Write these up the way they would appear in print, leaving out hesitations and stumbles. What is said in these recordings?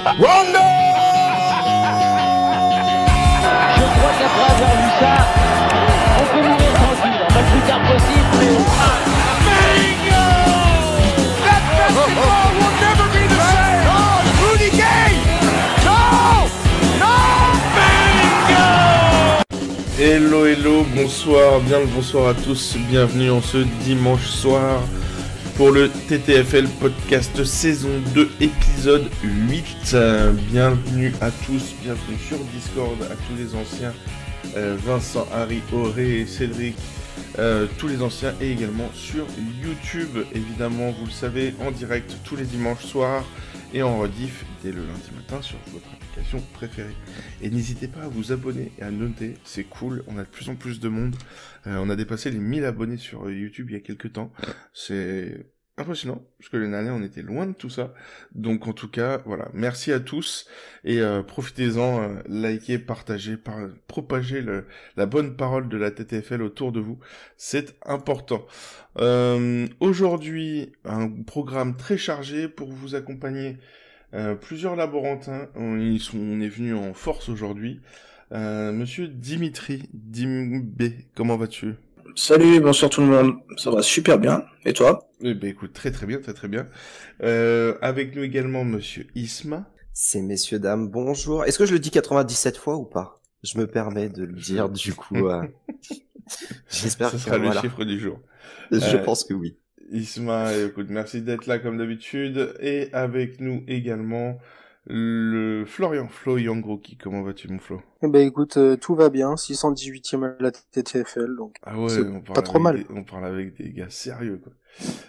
Rondo! Je crois qu'après avoir vu ça, on peut mourir tranquille, pas le plus tard possible. Bingo! That basketball will never be the same! Oh, Rudy Gay! No! No! Bingo! Hello, hello, bonsoir, bien le bonsoir à tous, bienvenue en ce dimanche soir pour le TTFL podcast saison 2 épisode 8. Bienvenue à tous, bienvenue sur Discord, à tous les anciens, Vincent, Harry, Auré et Cédric, tous les anciens, et également sur YouTube, évidemment, vous le savez, en direct tous les dimanches soirs et en rediff dès le lundi matin sur votre application préférée. Et n'hésitez pas à vous abonner et à noter, c'est cool, on a de plus en plus de monde, on a dépassé les 1000 abonnés sur YouTube il y a quelques temps, c'est impressionnant, parce que l'année dernière on était loin de tout ça, donc en tout cas, voilà, merci à tous, et profitez-en, likez, partagez, propagez la bonne parole de la TTFL autour de vous, c'est important. Aujourd'hui, un programme très chargé pour vous accompagner, plusieurs laborantins, on est venus en force aujourd'hui. Monsieur Dimitri, Dimbé, comment vas-tu? Salut, bonsoir tout le monde, ça va super bien, et toi? Eh ben écoute, très très bien, très très bien. Avec nous également Monsieur Isma. C'est messieurs, dames, bonjour. Est-ce que je le dis 97 fois ou pas? Je me permets de le dire, du coup, j'espère que ce sera voilà. le chiffre du jour. Je pense que oui. Isma, écoute, merci d'être là comme d'habitude. Et avec nous également le Flo Yangroki. Comment vas-tu, mon Flo? Eh ben écoute, tout va bien, 618e à la TTFL, donc Ah ouais, c'est on parle pas trop mal. on parle avec des gars sérieux, quoi.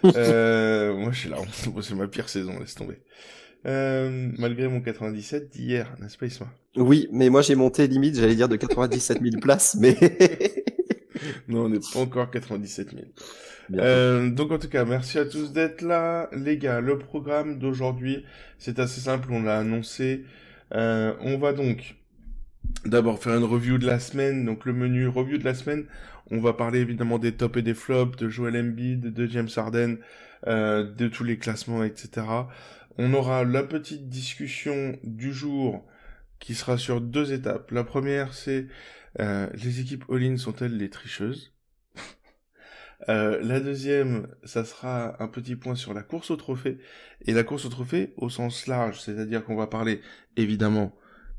Moi, je suis là, c'est ma pire saison, laisse tomber. Malgré mon 97 d'hier, n'est-ce pas, Isma? Oui, mais moi j'ai monté limite, j'allais dire de 97 000 places, mais... Non, on n'est pas encore 97 000. Donc en tout cas, merci à tous d'être là. Les gars, le programme d'aujourd'hui, c'est assez simple, on l'a annoncé. On va donc d'abord faire une review de la semaine, donc le menu review de la semaine. On va parler évidemment des tops et des flops, de Joel Embiid, de James Harden, de tous les classements, etc. On aura la petite discussion du jour qui sera sur 2 étapes. La première, c'est les équipes all-in sont-elles les tricheuses? La deuxième, ça sera un petit point sur la course au trophée, et la course au trophée au sens large, c'est-à-dire qu'on va parler évidemment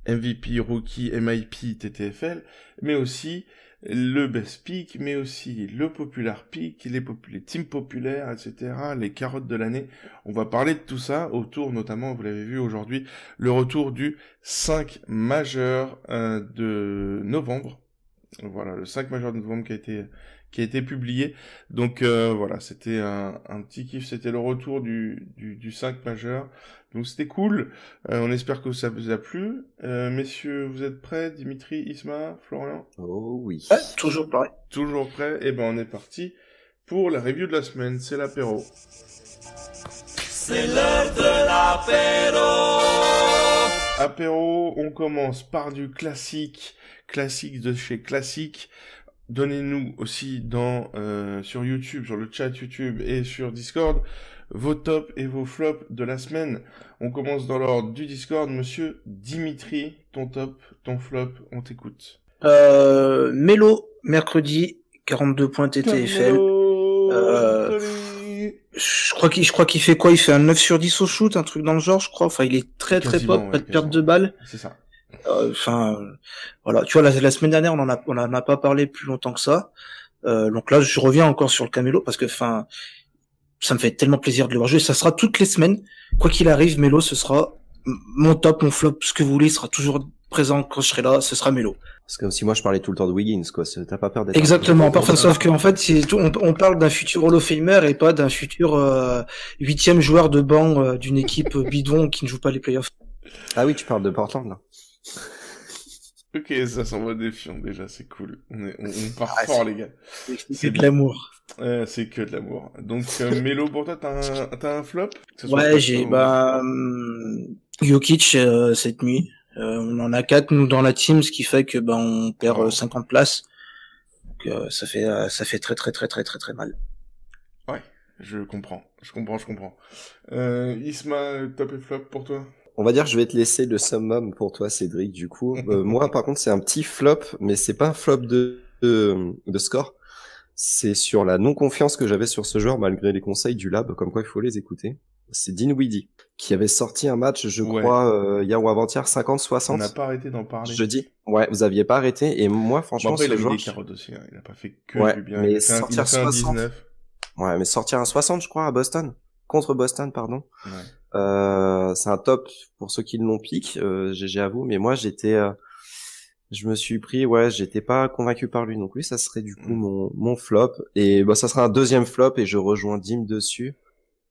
MVP, Rookie, MIP, TTFL, mais aussi le Best Pick, mais aussi le Popular Pick, les teams populaires, etc., les carottes de l'année. On va parler de tout ça autour, notamment, vous l'avez vu aujourd'hui, le retour du 5 majeur de novembre. Voilà, le 5 majeur de novembre qui a été publié. Donc voilà, c'était un petit kiff, c'était le retour du 5 majeur. Donc c'était cool. On espère que ça vous a plu. Messieurs, vous êtes prêts? Dimitri, Isma, Florian? Oh oui. Ouais, toujours pareil. Toujours prêts? Eh ben on est parti pour la review de la semaine, c'est l'apéro. C'est l'heure de l'apéro! Apéro, on commence par du classique de chez classique. Donnez-nous aussi sur YouTube, sur le chat YouTube et sur Discord, vos tops et vos flops de la semaine. On commence dans l'ordre du Discord. Monsieur Dimitri, ton top, ton flop, on t'écoute. Melo, mercredi, 42 points TTFL. Je crois qu'il fait quoi? Il fait un 9 sur 10 au shoot, un truc dans le genre, je crois. Enfin, il est très Quasiment, pop, pas de ouais, perte de balles. C'est ça. Voilà. Tu vois, la semaine dernière, on en a pas parlé plus longtemps que ça. Donc là, je reviens encore sur le Camelo parce que, ça me fait tellement plaisir de le voir jouer. Ça sera toutes les semaines. Quoi qu'il arrive, Melo, ce sera mon top, mon flop, ce que vous voulez, il sera toujours présent quand je serai là, ce sera Melo. C'est comme si moi je parlais tout le temps de Wiggins, quoi. T'as pas peur d'être... Exactement. Enfin, sauf qu'en fait, on parle d'un futur Hall of Famer et pas d'un futur 8e joueur de banc d'une équipe bidon qui ne joue pas les playoffs. Ah oui, tu parles de Portland, là. Ok, ça s'envoie défiant déjà, c'est cool. On part fort, les gars. C'est de l'amour. C'est que de l'amour. Donc, Melo, pour toi, t'as un flop? Ouais, j'ai, Jokic, cette nuit. On en a 4, nous, dans la team, ce qui fait que, on perd 50 places. Donc, ça fait très, très, très, très, très, très mal. Ouais, je comprends. Isma, top et flop pour toi? on va dire que je vais te laisser le summum pour toi, Cédric, du coup. Moi, par contre, c'est un petit flop, mais c'est pas un flop de score. C'est sur la non-confiance que j'avais sur ce joueur, malgré les conseils du lab, comme quoi il faut les écouter. C'est Dinwiddie, qui avait sorti un match, je crois, hier ou avant-hier, 50-60. On n'a pas arrêté d'en parler. Jeudi. Ouais, vous aviez pas arrêté, et moi, franchement, après, ce il a joueur... mis des carottes aussi, hein. Il a pas fait que ouais, du bien. mais il a fait un 19. Ouais, mais sortir un 60, je crois, à Boston. Contre Boston, pardon. Ouais. C'est un top pour ceux qui l'ont pique, GG à vous, mais moi, je me suis pris, j'étais pas convaincu par lui. Donc lui, ça serait du coup mon flop. Et bah, ça sera un deuxième flop et je rejoins Dim dessus.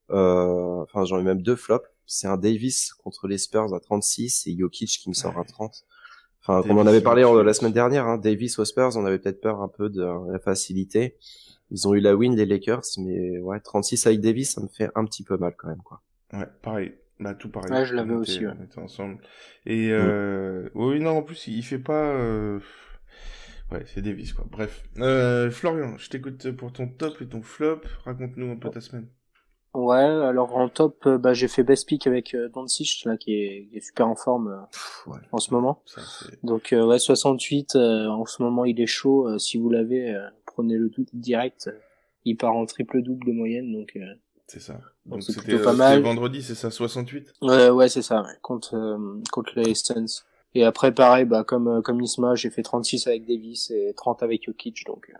Enfin, j'en ai même deux flops. C'est un Davis contre les Spurs à 36 et Jokic qui me sort à 30. Enfin, comme on avait parlé la semaine dernière, hein, Davis aux Spurs, on avait peut-être peur un peu de la facilité. Ils ont eu la win, les Lakers, mais ouais, 36 avec Davis, ça me fait un petit peu mal quand même, quoi. Ouais, pareil. Bah, tout pareil. Ouais, je l'avais aussi, ouais. On était ensemble. Et, oui, non, en plus, il fait pas, ouais, c'est Davis, quoi. Bref. Florian, je t'écoute pour ton top et ton flop. Raconte-nous un peu ta semaine. Ouais, alors en top, j'ai fait best pick avec Doncic, là, qui est super en forme en ce moment. Ça, donc, 68, en ce moment, il est chaud. Si vous l'avez, prenez-le tout direct. Il part en triple-double de moyenne, donc... c'est ça. Donc c'est c'était plutôt pas mal. vendredi, c'est ça, 68? Ouais, c'est ça, ouais, contre les Suns. Et après, pareil, comme Isma, j'ai fait 36 avec Davis et 30 avec Jokic, donc...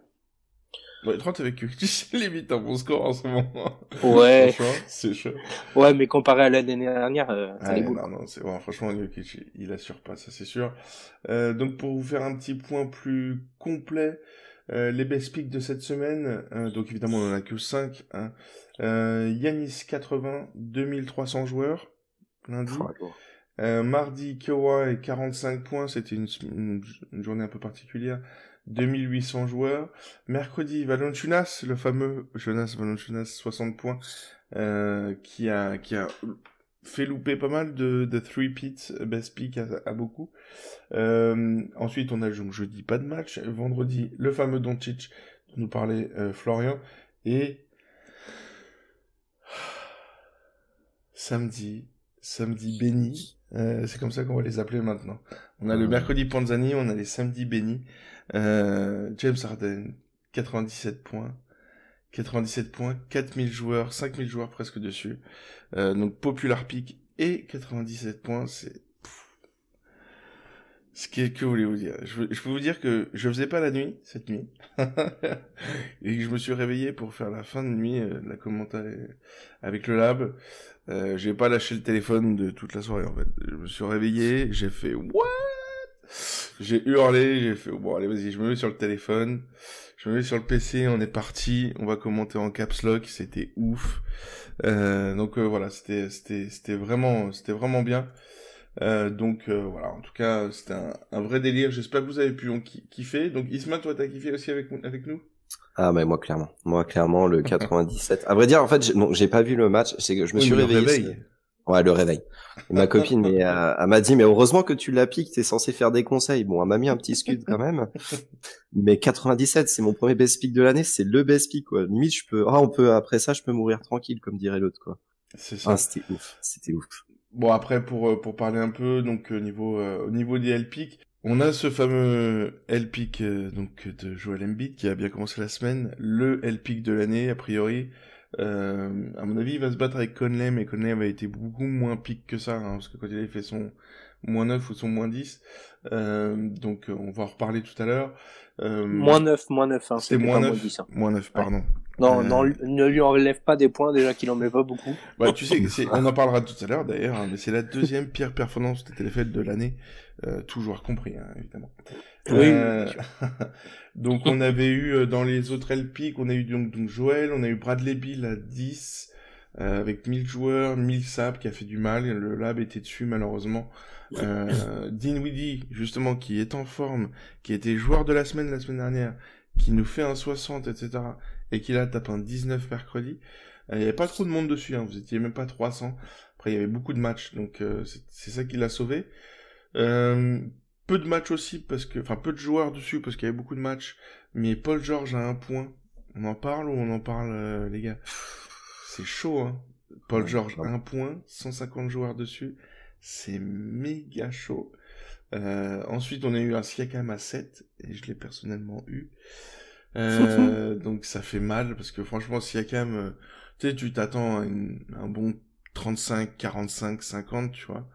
Ouais, 30 avec Jokic, c'est limite un bon score en ce moment. Ouais. Franchement, c'est chaud. Ouais, mais comparé à l'année dernière, ça les boule. Non, c'est bon, franchement, Jokic, il assure pas, ça c'est sûr. Donc pour vous faire un petit point plus complet, les best picks de cette semaine, donc évidemment on en a que 5, hein. Yanis 80, 2300 joueurs, lundi. Mardi, Kawhi 45 points, c'était une journée un peu particulière, 2800 joueurs. Mercredi, Valanciunas, le fameux Jonas Valanciunas, 60 points, qui a fait louper pas mal de three-peat best pick à beaucoup. Ensuite, on a donc jeudi, pas de match. Vendredi, le fameux Doncic dont nous parlait Florian. Et samedi béni. C'est comme ça qu'on va les appeler maintenant. On a le mercredi Panzani, on a les samedis bénis. James Harden, 97 points. 4000 joueurs, 5000 joueurs presque dessus. Donc popular pick et 97 points, c'est... Que voulez-vous dire? Je peux vous dire que je faisais pas la nuit, cette nuit. Et que je me suis réveillé pour faire la fin de nuit, la commentaire avec le lab. J'ai pas lâché le téléphone de toute la soirée, en fait. Je me suis réveillé, j'ai fait, what? J'ai hurlé, j'ai fait, bon, allez, vas-y, je me mets sur le téléphone. Je me mets sur le PC, on est parti, on va commenter en caps lock, c'était ouf. Donc voilà, c'était vraiment bien. Donc voilà, en tout cas, c'était un vrai délire. J'espère que vous avez pu kiffer. Donc Isma, toi, t'as kiffé aussi avec nous? Ah mais moi clairement le 97. À vrai dire, en fait, j'ai pas vu le match. C'est que je me suis réveillé. Le réveil. Ouais, le réveil. Et ma copine elle m'a dit, mais heureusement que tu l'as piqué, t'es censé faire des conseils. Bon, elle m'a mis un petit scud quand même. Mais 97, c'est mon premier best pick de l'année, c'est le best pick, quoi. Limite, après ça, je peux mourir tranquille, comme dirait l'autre, quoi. C'est ça. Ah, c'était ouf. Bon, après, pour parler un peu, donc, au niveau des L-Pick, on a ce fameux L-Pick, donc, de Joel Embiid, qui a bien commencé la semaine, le L-Pick de l'année, a priori. À mon avis, il va se battre avec Conley, mais Conley avait été beaucoup moins pick que ça, hein, parce que quand il avait fait son -9 ou son -10, donc on va en reparler tout à l'heure. -9, hein, c'était -9, hein. -9, pardon. Non, ne lui enlève pas des points, déjà qu'il en met pas beaucoup. Bah, tu sais, on en parlera tout à l'heure, d'ailleurs, hein, mais c'est la deuxième pire performance de TFL de l'année, tout joueur compris, hein, évidemment. Oui. Donc, on avait eu, dans les autres LPIC, on a eu donc Joël, on a eu Bradley Beal à 10, avec 1000 joueurs, 1000 saps qui a fait du mal, le lab était dessus, malheureusement. Dinwiddie, justement, qui est en forme, qui était joueur de la semaine dernière, qui nous fait un 60, etc., et qui là tape un 19 mercredi. Il y avait pas trop de monde dessus, hein, vous étiez même pas 300. Après, il y avait beaucoup de matchs, donc c'est ça qui l'a sauvé. Peu de matchs aussi, peu de joueurs dessus, parce qu'il y avait beaucoup de matchs, mais Paul George a 1 point. On en parle ou on en parle, les gars? C'est chaud, hein. Paul George, 1 point, 150 joueurs dessus. C'est méga chaud. Ensuite, on a eu un Siakam à 7, et je l'ai personnellement eu. Donc ça fait mal, parce que franchement, Siakam, tu sais, tu t'attends à un bon 35, 45, 50, tu vois.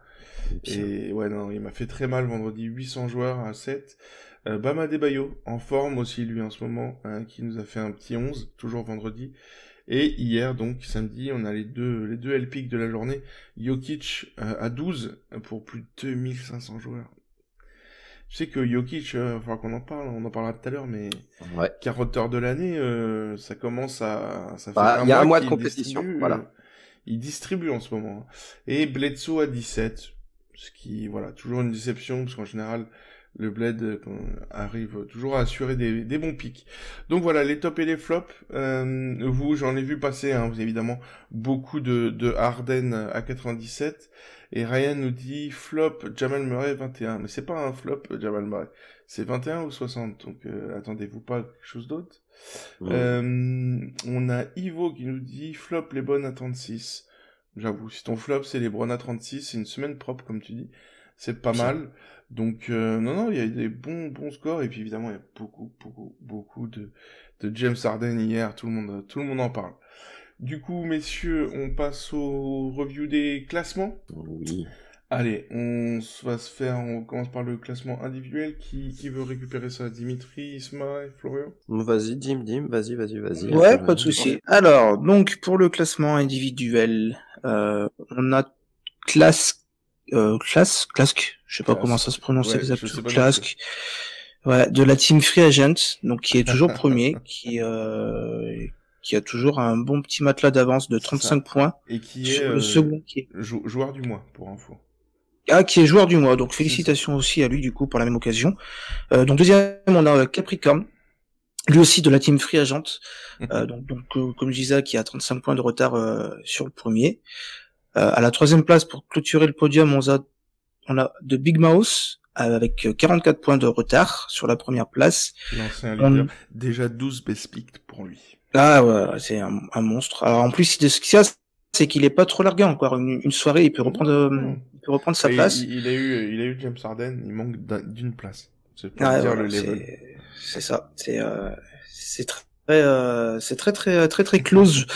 Et ouais, non, il m'a fait très mal vendredi, 800 joueurs à 7. Bam Adebayo, en forme aussi, lui, en ce moment, qui nous a fait un petit 11, toujours vendredi. Et hier, donc, samedi, on a les deux LPIC de la journée. Jokic à 12 pour plus de 2500 joueurs. Je sais que Jokic, il va falloir qu'on en parle, on en parlera tout à l'heure, mais Ouais. carotteur de l'année, ça commence à... Ça fait Il y a un mois de qu'il compétition, distribue, voilà. Il distribue en ce moment. Et Bledsoe à 17, ce qui, voilà, toujours une déception, parce qu'en général, le Bled arrive toujours à assurer des bons pics. Donc voilà, les tops et les flops. Vous, j'en ai vu passer, hein, évidemment, beaucoup de Harden à 97. Et Ryan nous dit flop Jamal Murray 21. Mais c'est pas un flop Jamal Murray. C'est 21 ou 60. Donc attendez-vous pas à quelque chose d'autre. On a Ivo qui nous dit flop LeBron à 36. J'avoue, si ton flop c'est LeBron à 36, c'est une semaine propre comme tu dis. C'est pas mal. Donc non, il y a des bons scores. Et puis évidemment, il y a beaucoup de James Harden hier. Tout le monde en parle. Du coup, messieurs, on passe au review des classements. Oui. Allez, on commence par le classement individuel. Qui veut récupérer ça? Dimitri, Isma et Florian? Vas-y, Dim, vas-y. Ouais, pas de souci. Alors, donc, pour le classement individuel, on a Clask, je sais pas comment ça se prononce exactement, Clask, ouais, de la team Free Agent, donc qui est toujours premier, qui a toujours un bon petit matelas d'avance de 35 points. Et qui sur est le second qui est joueur du mois, pour info. Ah, qui est joueur du mois, donc félicitations aussi à lui du coup pour la même occasion. Donc deuxième, on a Capricorn, lui aussi de la team Free Agent, donc comme je disais, qui a 35 points de retard sur le premier. À la troisième place, pour clôturer le podium, on a de Big Mouse avec 44 points de retard sur la première place. L'ancien leader, déjà 12 best picks pour lui. Ah ouais, c'est un monstre. Alors en plus, ce qu'il y a, c'est qu'il est pas trop largué encore. Une soirée, il peut reprendre sa place. Il a eu James Harden, il manque d'une place. C'est pour dire voilà, le level. C'est ça. C'est très close.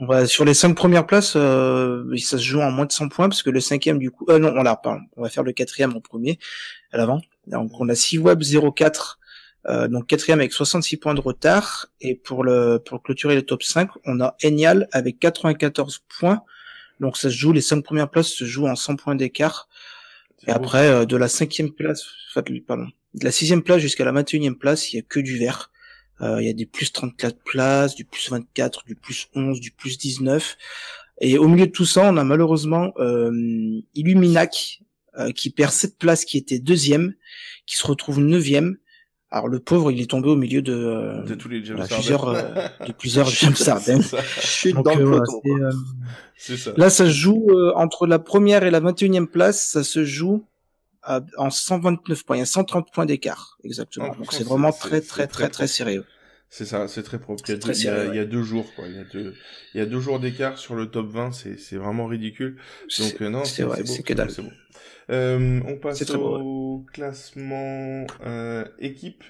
On va sur les 5 premières places, ça se joue en moins de 100 points parce que le cinquième du coup, non, on va faire le quatrième en premier à l'avant. Donc on a Seaweb 04. Donc quatrième avec 66 points de retard, et pour clôturer le top 5, on a Enial avec 94 points. Donc ça se joue, les 5 premières places se jouent en 100 points d'écart. Et après de la 5e place, de la 6e place jusqu'à la 21e place, il y a que du vert. Il y a des plus 34 places, du plus 24, du plus 11, du plus 19. Et au milieu de tout ça, on a malheureusement Illuminac qui perd 7 places, qui était 2e, qui se retrouve 9e. Alors le pauvre, il est tombé au milieu de tous les James plusieurs James Harden. Je suis dans le peloton. C'est ça. Là, ça se joue entre la première et la 21e place, ça se joue en 129 points. Il y a 130 points d'écart, exactement. Donc c'est vraiment très sérieux. C'est ça, c'est très propre. Il y a 2 jours, quoi. Il y a 2 jours d'écart sur le top 20, c'est vraiment ridicule. Donc non, c'est vrai, c'est que dalle. C'est bon. On passe au classement équipe.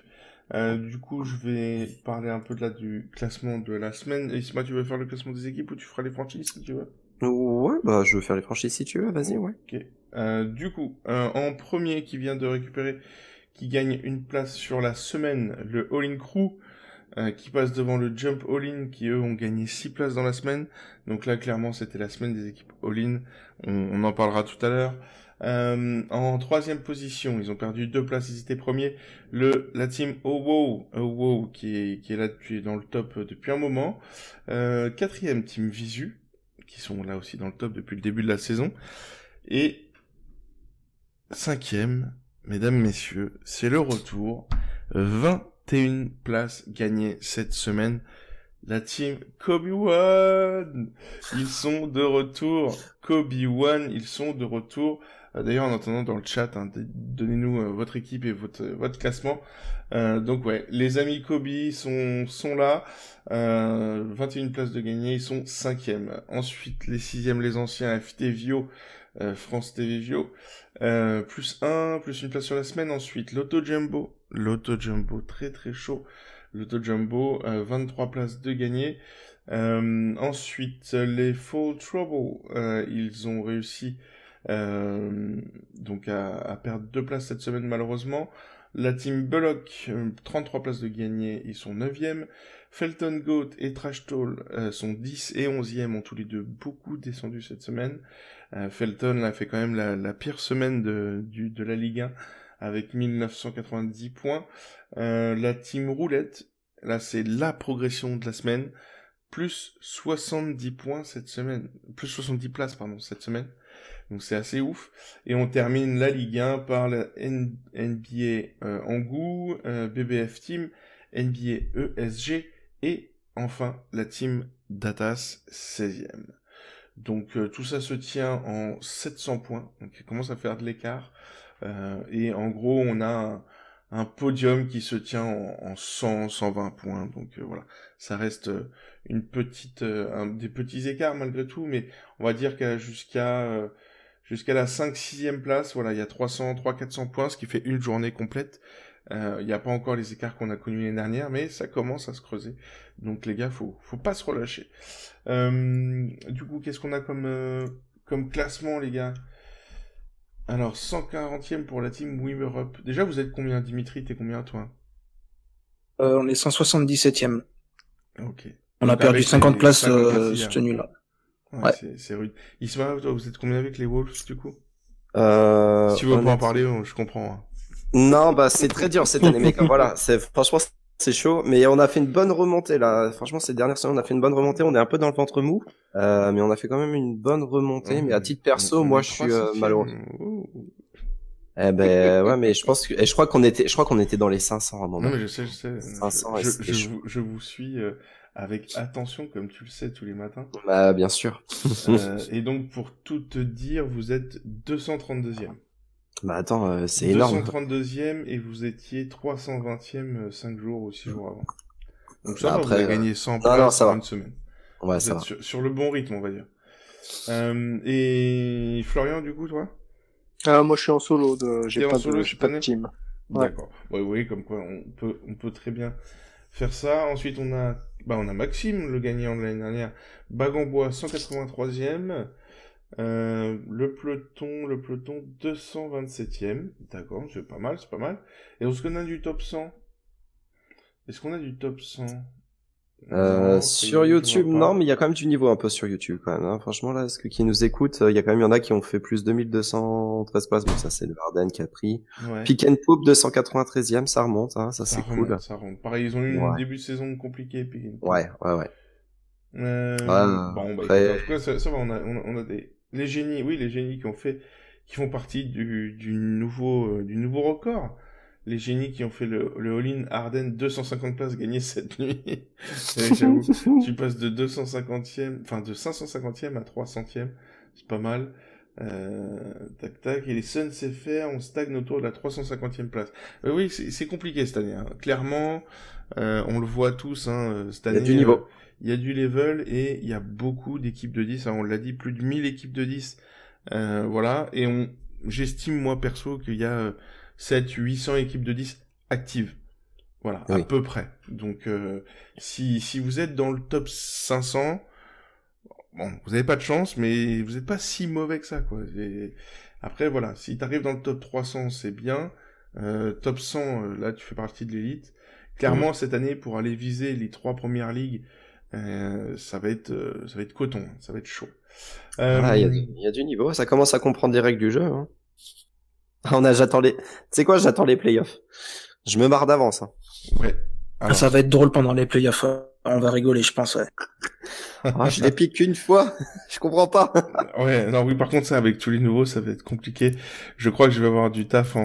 Du coup, je vais parler un peu du classement de la semaine. Isma, tu veux faire le classement des équipes ou tu feras les franchises si tu veux? Ouais, je veux faire les franchises si tu veux, vas-y, ouais. Ok. Du coup, en premier qui vient de récupérer, qui gagne une place sur la semaine, le All-In Crew, qui passe devant le Jump All-In, qui eux ont gagné 6 places dans la semaine. Donc là, clairement, c'était la semaine des équipes All-In. On en parlera tout à l'heure. En troisième position, ils ont perdu 2 places, ils étaient premiers. La team Owo qui est là dans le top depuis un moment. Quatrième, team Visu, qui sont là aussi dans le top depuis le début de la saison. Et cinquième, mesdames, messieurs, c'est le retour. 21 places gagnées cette semaine. La team Kobe One, ils sont de retour. Kobe One, ils sont de retour. D'ailleurs, en attendant dans le chat, hein, donnez-nous votre équipe et votre classement. Donc ouais, les amis Kobe sont là. 21 places de gagné, ils sont 5e. Ensuite, les 6e, les anciens FTVio, France TV Vio, plus 1, plus une place sur la semaine. Ensuite, l'Auto Jumbo, très très chaud. L'Auto Jumbo, 23 places de gagné. Ensuite, les Fall Trouble, ils ont réussi donc à perdre 2 places cette semaine malheureusement. La team Bullock, 33 places de gagné, ils sont 9e. Felton Goat et Trash Tall sont 10 et 11e, ont tous les deux beaucoup descendu cette semaine. Felton a fait quand même la pire semaine de la Ligue 1 avec 1990 points. La team Roulette, là c'est la progression de la semaine, plus 70 points cette semaine, plus 70 places pardon cette semaine. Donc c'est assez ouf. Et on termine la Ligue 1 par la NBA Angou, BBF Team, NBA ESG et enfin la team Datas 16e. Donc tout ça se tient en 700 points. Donc il commence à faire de l'écart. Et en gros on a un podium qui se tient en 100, 120 points. Donc voilà, ça reste une petite, des petits écarts malgré tout, mais on va dire qu'à jusqu'à la 5-6e place, voilà, il y a 300-400 points, ce qui fait une journée complète. Il n'y a pas encore les écarts qu'on a connus l'année dernière, mais ça commence à se creuser. Donc les gars, faut pas se relâcher. Du coup, qu'est-ce qu'on a comme classement, les gars? Alors, 140e pour la team Wim Europe. Déjà, vous êtes combien, Dimitri? T'es combien, toi? On est 177e. Ok. On a Donc, perdu avec 50 les places 50 places cette hier. nuit-là. Ouais, Ouais. c'est rude. Isma, toi, vous êtes combien avec les Wolves, du coup? Euh, Si tu veux pas en honnêtement- parler, je comprends. Hein. Non, bah c'est très dur cette année, mec. Voilà, franchement c'est chaud, mais on a fait une bonne remontée là. Franchement, ces dernières semaines, on a fait une bonne remontée. On est un peu dans le ventre mou, mais on a fait quand même une bonne remontée. Mais à titre perso, moi, je suis malheureux. Eh ben ouais, mais je pense que, et je crois qu'on était dans les 500 à un moment. Non, mais je sais. 500, ouais, c'était chaud. Je vous suis avec attention, comme tu le sais, tous les matins. Bah bien sûr. Et donc, pour tout te dire, vous êtes 232e. Bah attends, c'est énorme. 232e et vous étiez 320e 5 jours ou 6 jours avant. Donc ça Bah, va, après, vous avez gagné 100 non, places ça en va. une semaine. Ouais, Vous ça êtes va. sur le bon rythme, on va dire. Et Florian, du coup, toi? Moi, je suis en solo, j'ai T'es en pas solo de, cette j'ai pas de année? team. Ouais. D'accord. Ouais, oui, comme quoi on peut très bien faire ça. Ensuite, on a Maxime, le gagnant de l'année dernière. Bagambois, 183e. Le peloton 227e. D'accord, c'est pas mal. Et est-ce qu'on a du top 100? Est-ce qu'on a du top 100? Non, Sur je YouTube, vois pas. non, mais il y a quand même du niveau un peu sur YouTube quand même. Hein. Franchement, là, ce qui nous écoute, il y a quand même, il y en a qui ont fait plus de 1213 places. Bon, ça, c'est le Varden qui a pris. Ouais. Pick and Poop, 293e, ça remonte, hein, ça c'est remonte, cool. ça remonte. Pareil, ils ont eu un Ouais. début de saison compliqué. Puis... Ouais. Bon, bah, Après- écoute, en tout cas, ça va, on a les génies, oui, les génies qui font partie du nouveau record. Les génies qui ont fait le all-in Ardennes 250 places gagnées cette nuit. Et j'avoue, tu passes de 250e, enfin, de 550e à 300e. C'est pas mal. Tac. Et les Suns CFR, on stagne autour de la 350e place. Oui, c'est compliqué cette année, hein. Clairement, on le voit tous, hein, cette Il y année. a du niveau. Il y a du level et il y a beaucoup d'équipes de 10. On l'a dit, plus de 1000 équipes de 10. Voilà. Et j'estime, moi, perso, qu'il y a 700-800 équipes de 10 actives. Voilà. Oui. À peu près. Donc, si vous êtes dans le top 500, bon, vous avez pas de chance, mais vous êtes pas si mauvais que ça, quoi. Après, voilà. Si t'arrives dans le top 300, c'est bien. Top 100, là, tu fais partie de l'élite. Clairement, cette année, pour aller viser les 3 premières ligues, ça va être coton, ça va être chaud. Il y a du niveau, ça commence à comprendre des règles du jeu. Hein. Tu sais quoi, j'attends les playoffs. Je me marre d'avance. Hein. Ouais. Alors, Ça va être drôle pendant les playoffs. On va rigoler, je pense. Ouais. Je les pique qu'une fois. Je comprends pas. ouais, non, oui, par contre, ça, avec tous les nouveaux, ça va être compliqué. Je crois que je vais avoir du taf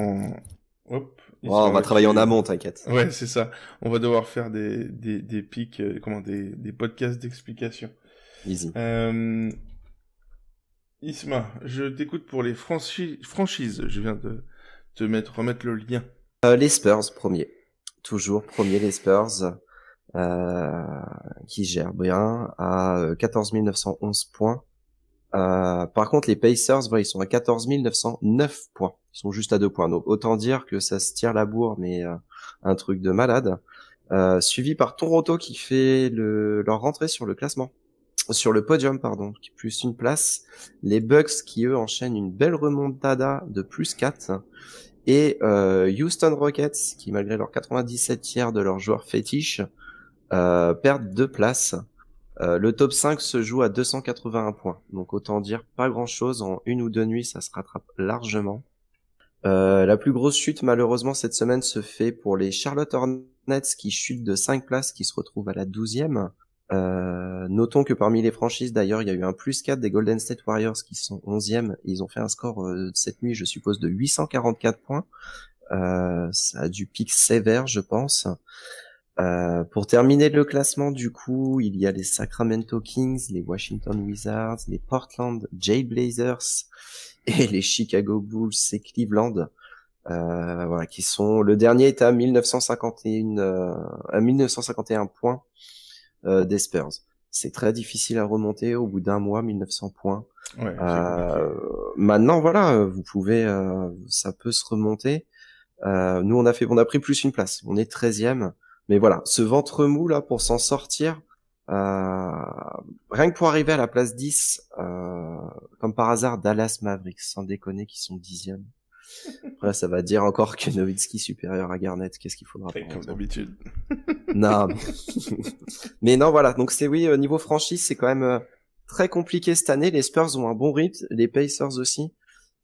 Hop. On va travailler en amont, t'inquiète. Ouais, c'est ça. On va devoir faire des pics, des podcasts d'explication. Easy. Isma, je t'écoute pour les franchises. Je viens de remettre le lien. Les Spurs, premier. Toujours premier, les Spurs, qui gèrent bien à 14 911 points. Par contre, les Pacers, ils sont à 14 909 points. Ils sont juste à 2 points. Donc, autant dire que ça se tire la bourre, mais un truc de malade. Suivi par Toronto qui fait leur rentrée sur le classement. Sur le podium, pardon, qui plus une place. Les Bucks qui, eux, enchaînent une belle remontada de plus 4. Et Houston Rockets, qui malgré leurs 97 tiers de leurs joueurs fétiches, perdent 2 places. Le top 5 se joue à 281 points. Donc autant dire pas grand-chose. En 1 ou 2 nuits, ça se rattrape largement. La plus grosse chute, malheureusement, cette semaine se fait pour les Charlotte Hornets qui chutent de 5 places, qui se retrouvent à la 12e. Notons que parmi les franchises, d'ailleurs, il y a eu un plus 4 des Golden State Warriors qui sont 11e. Ils ont fait un score cette nuit, je suppose, de 844 points. Ça a du pic sévère, je pense. Pour terminer le classement, du coup, il y a les Sacramento Kings, les Washington Wizards, les Portland Jay Blazers et les Chicago Bulls et Cleveland. Voilà, qui sont, le dernier est à 1951 points des Spurs. C'est très difficile à remonter au bout d'un mois, 1900 points. Ouais, maintenant, voilà, vous pouvez, ça peut se remonter. Nous, on a pris plus une place. On est 13e. Mais voilà, ce ventre mou, là, pour s'en sortir, rien que pour arriver à la place 10, comme par hasard, Dallas Mavericks, sans déconner, qui sont 10e. Après, ça va dire encore que Nowitzki supérieur à Garnett. Qu'est-ce qu'il faudra faire? Comme d'habitude. Non. Mais non, voilà. Donc c'est oui, niveau franchise, c'est quand même très compliqué cette année. Les Spurs ont un bon rythme, les Pacers aussi.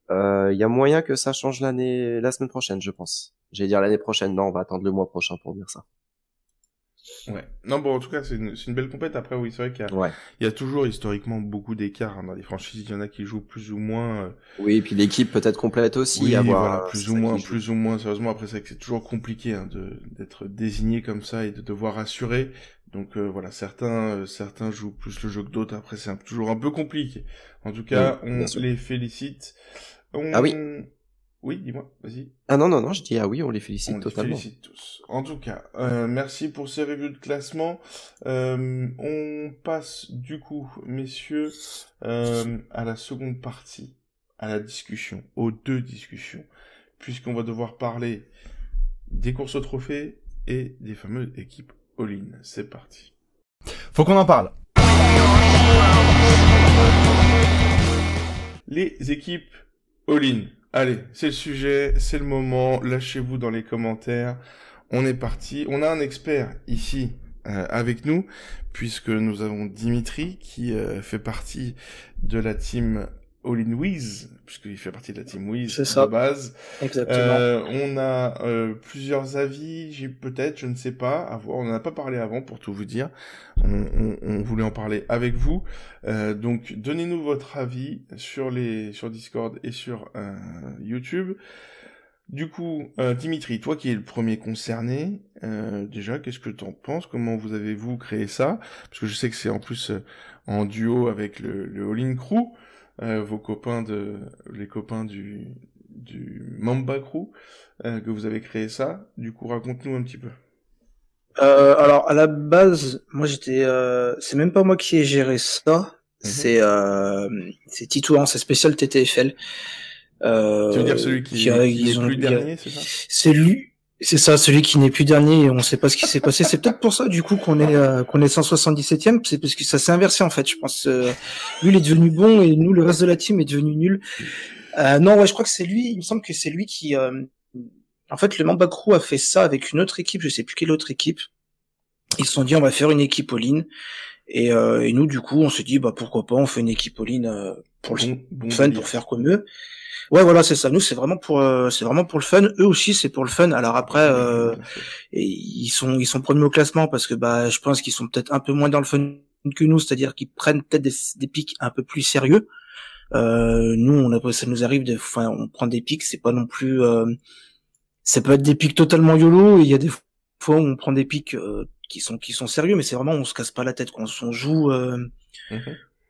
Il y a moyen que ça change la semaine prochaine, je pense. J'allais dire l'année prochaine. Non, on va attendre le mois prochain pour dire ça. Ouais. Non, bon, en tout cas, c'est une belle compète. Après, oui, c'est vrai qu'il y a toujours historiquement beaucoup d'écarts dans les franchises. Il y en a qui jouent plus ou moins. Oui, et puis l'équipe peut être complète aussi. Oui, voilà, plus ou moins. Sérieusement, après, c'est vrai que c'est toujours compliqué d'être désigné comme ça et de devoir assurer. Donc voilà, certains jouent plus le jeu que d'autres. Après, c'est toujours un peu compliqué. En tout cas, on les félicite. Ah oui. Oui, dis-moi, vas-y. Ah non, je dis ah oui, on les félicite totalement. On les félicite tous. En tout cas, merci pour ces reviews de classement. On passe du coup, messieurs, à la seconde partie, à la discussion, aux 2 discussions, puisqu'on va devoir parler des courses au trophée et des fameuses équipes all-in. C'est parti. Faut qu'on en parle. Les équipes all-in. Allez, c'est le sujet, c'est le moment, lâchez-vous dans les commentaires. On est parti. On a un expert ici avec nous, puisque nous avons Dimitri qui fait partie de la team All In Wiz, puisqu'il fait partie de la team Wiz de base. Exactement. On a plusieurs avis, je ne sais pas, à voir. On n'en a pas parlé avant, pour tout vous dire. On voulait en parler avec vous. Donc, donnez-nous votre avis sur Discord et sur YouTube. Du coup, Dimitri, toi qui es le premier concerné, déjà, qu'est-ce que t'en penses? Comment vous créé ça? Parce que je sais que c'est en plus en duo avec le All In Crew. Les copains du Mamba Crew, que vous avez créé ça. Du coup, raconte-nous un petit peu. Alors, à la base, moi c'est même pas moi qui ai géré ça. C'est Titouan, c'est spécial TTFL. Tu veux dire celui qui n'est plus dernier, c'est ça? C'est lui. C'est ça, celui qui n'est plus dernier et on sait pas ce qui s'est passé. C'est peut-être pour ça, du coup, qu'on est 177e. C'est parce que ça s'est inversé, en fait. Je pense, lui, il est devenu bon et nous, le reste de la team est devenu nul. Non, ouais, je crois que c'est lui. Il me semble que c'est lui qui, en fait, le Mamba Crew a fait ça avec une autre équipe. Je sais plus quelle autre équipe. Ils se sont dit, on va faire une équipe all-in. Et nous, du coup, on s'est dit, bah, pourquoi pas, on fait une équipe all-in, pour le fun, pour faire comme eux. Ouais, voilà, c'est ça. Nous, c'est vraiment pour le fun. Eux aussi, c'est pour le fun. Alors après, et ils sont premiers au classement parce que, bah, je pense qu'ils sont peut-être un peu moins dans le fun que nous, c'est-à-dire qu'ils prennent peut-être des pics un peu plus sérieux. Nous, ça nous arrive on prend des pics, c'est pas non plus, ça peut être des pics totalement YOLO et il y a des fois où on prend des pics, qui sont sérieux, mais c'est vraiment, on se casse pas la tête quand on joue,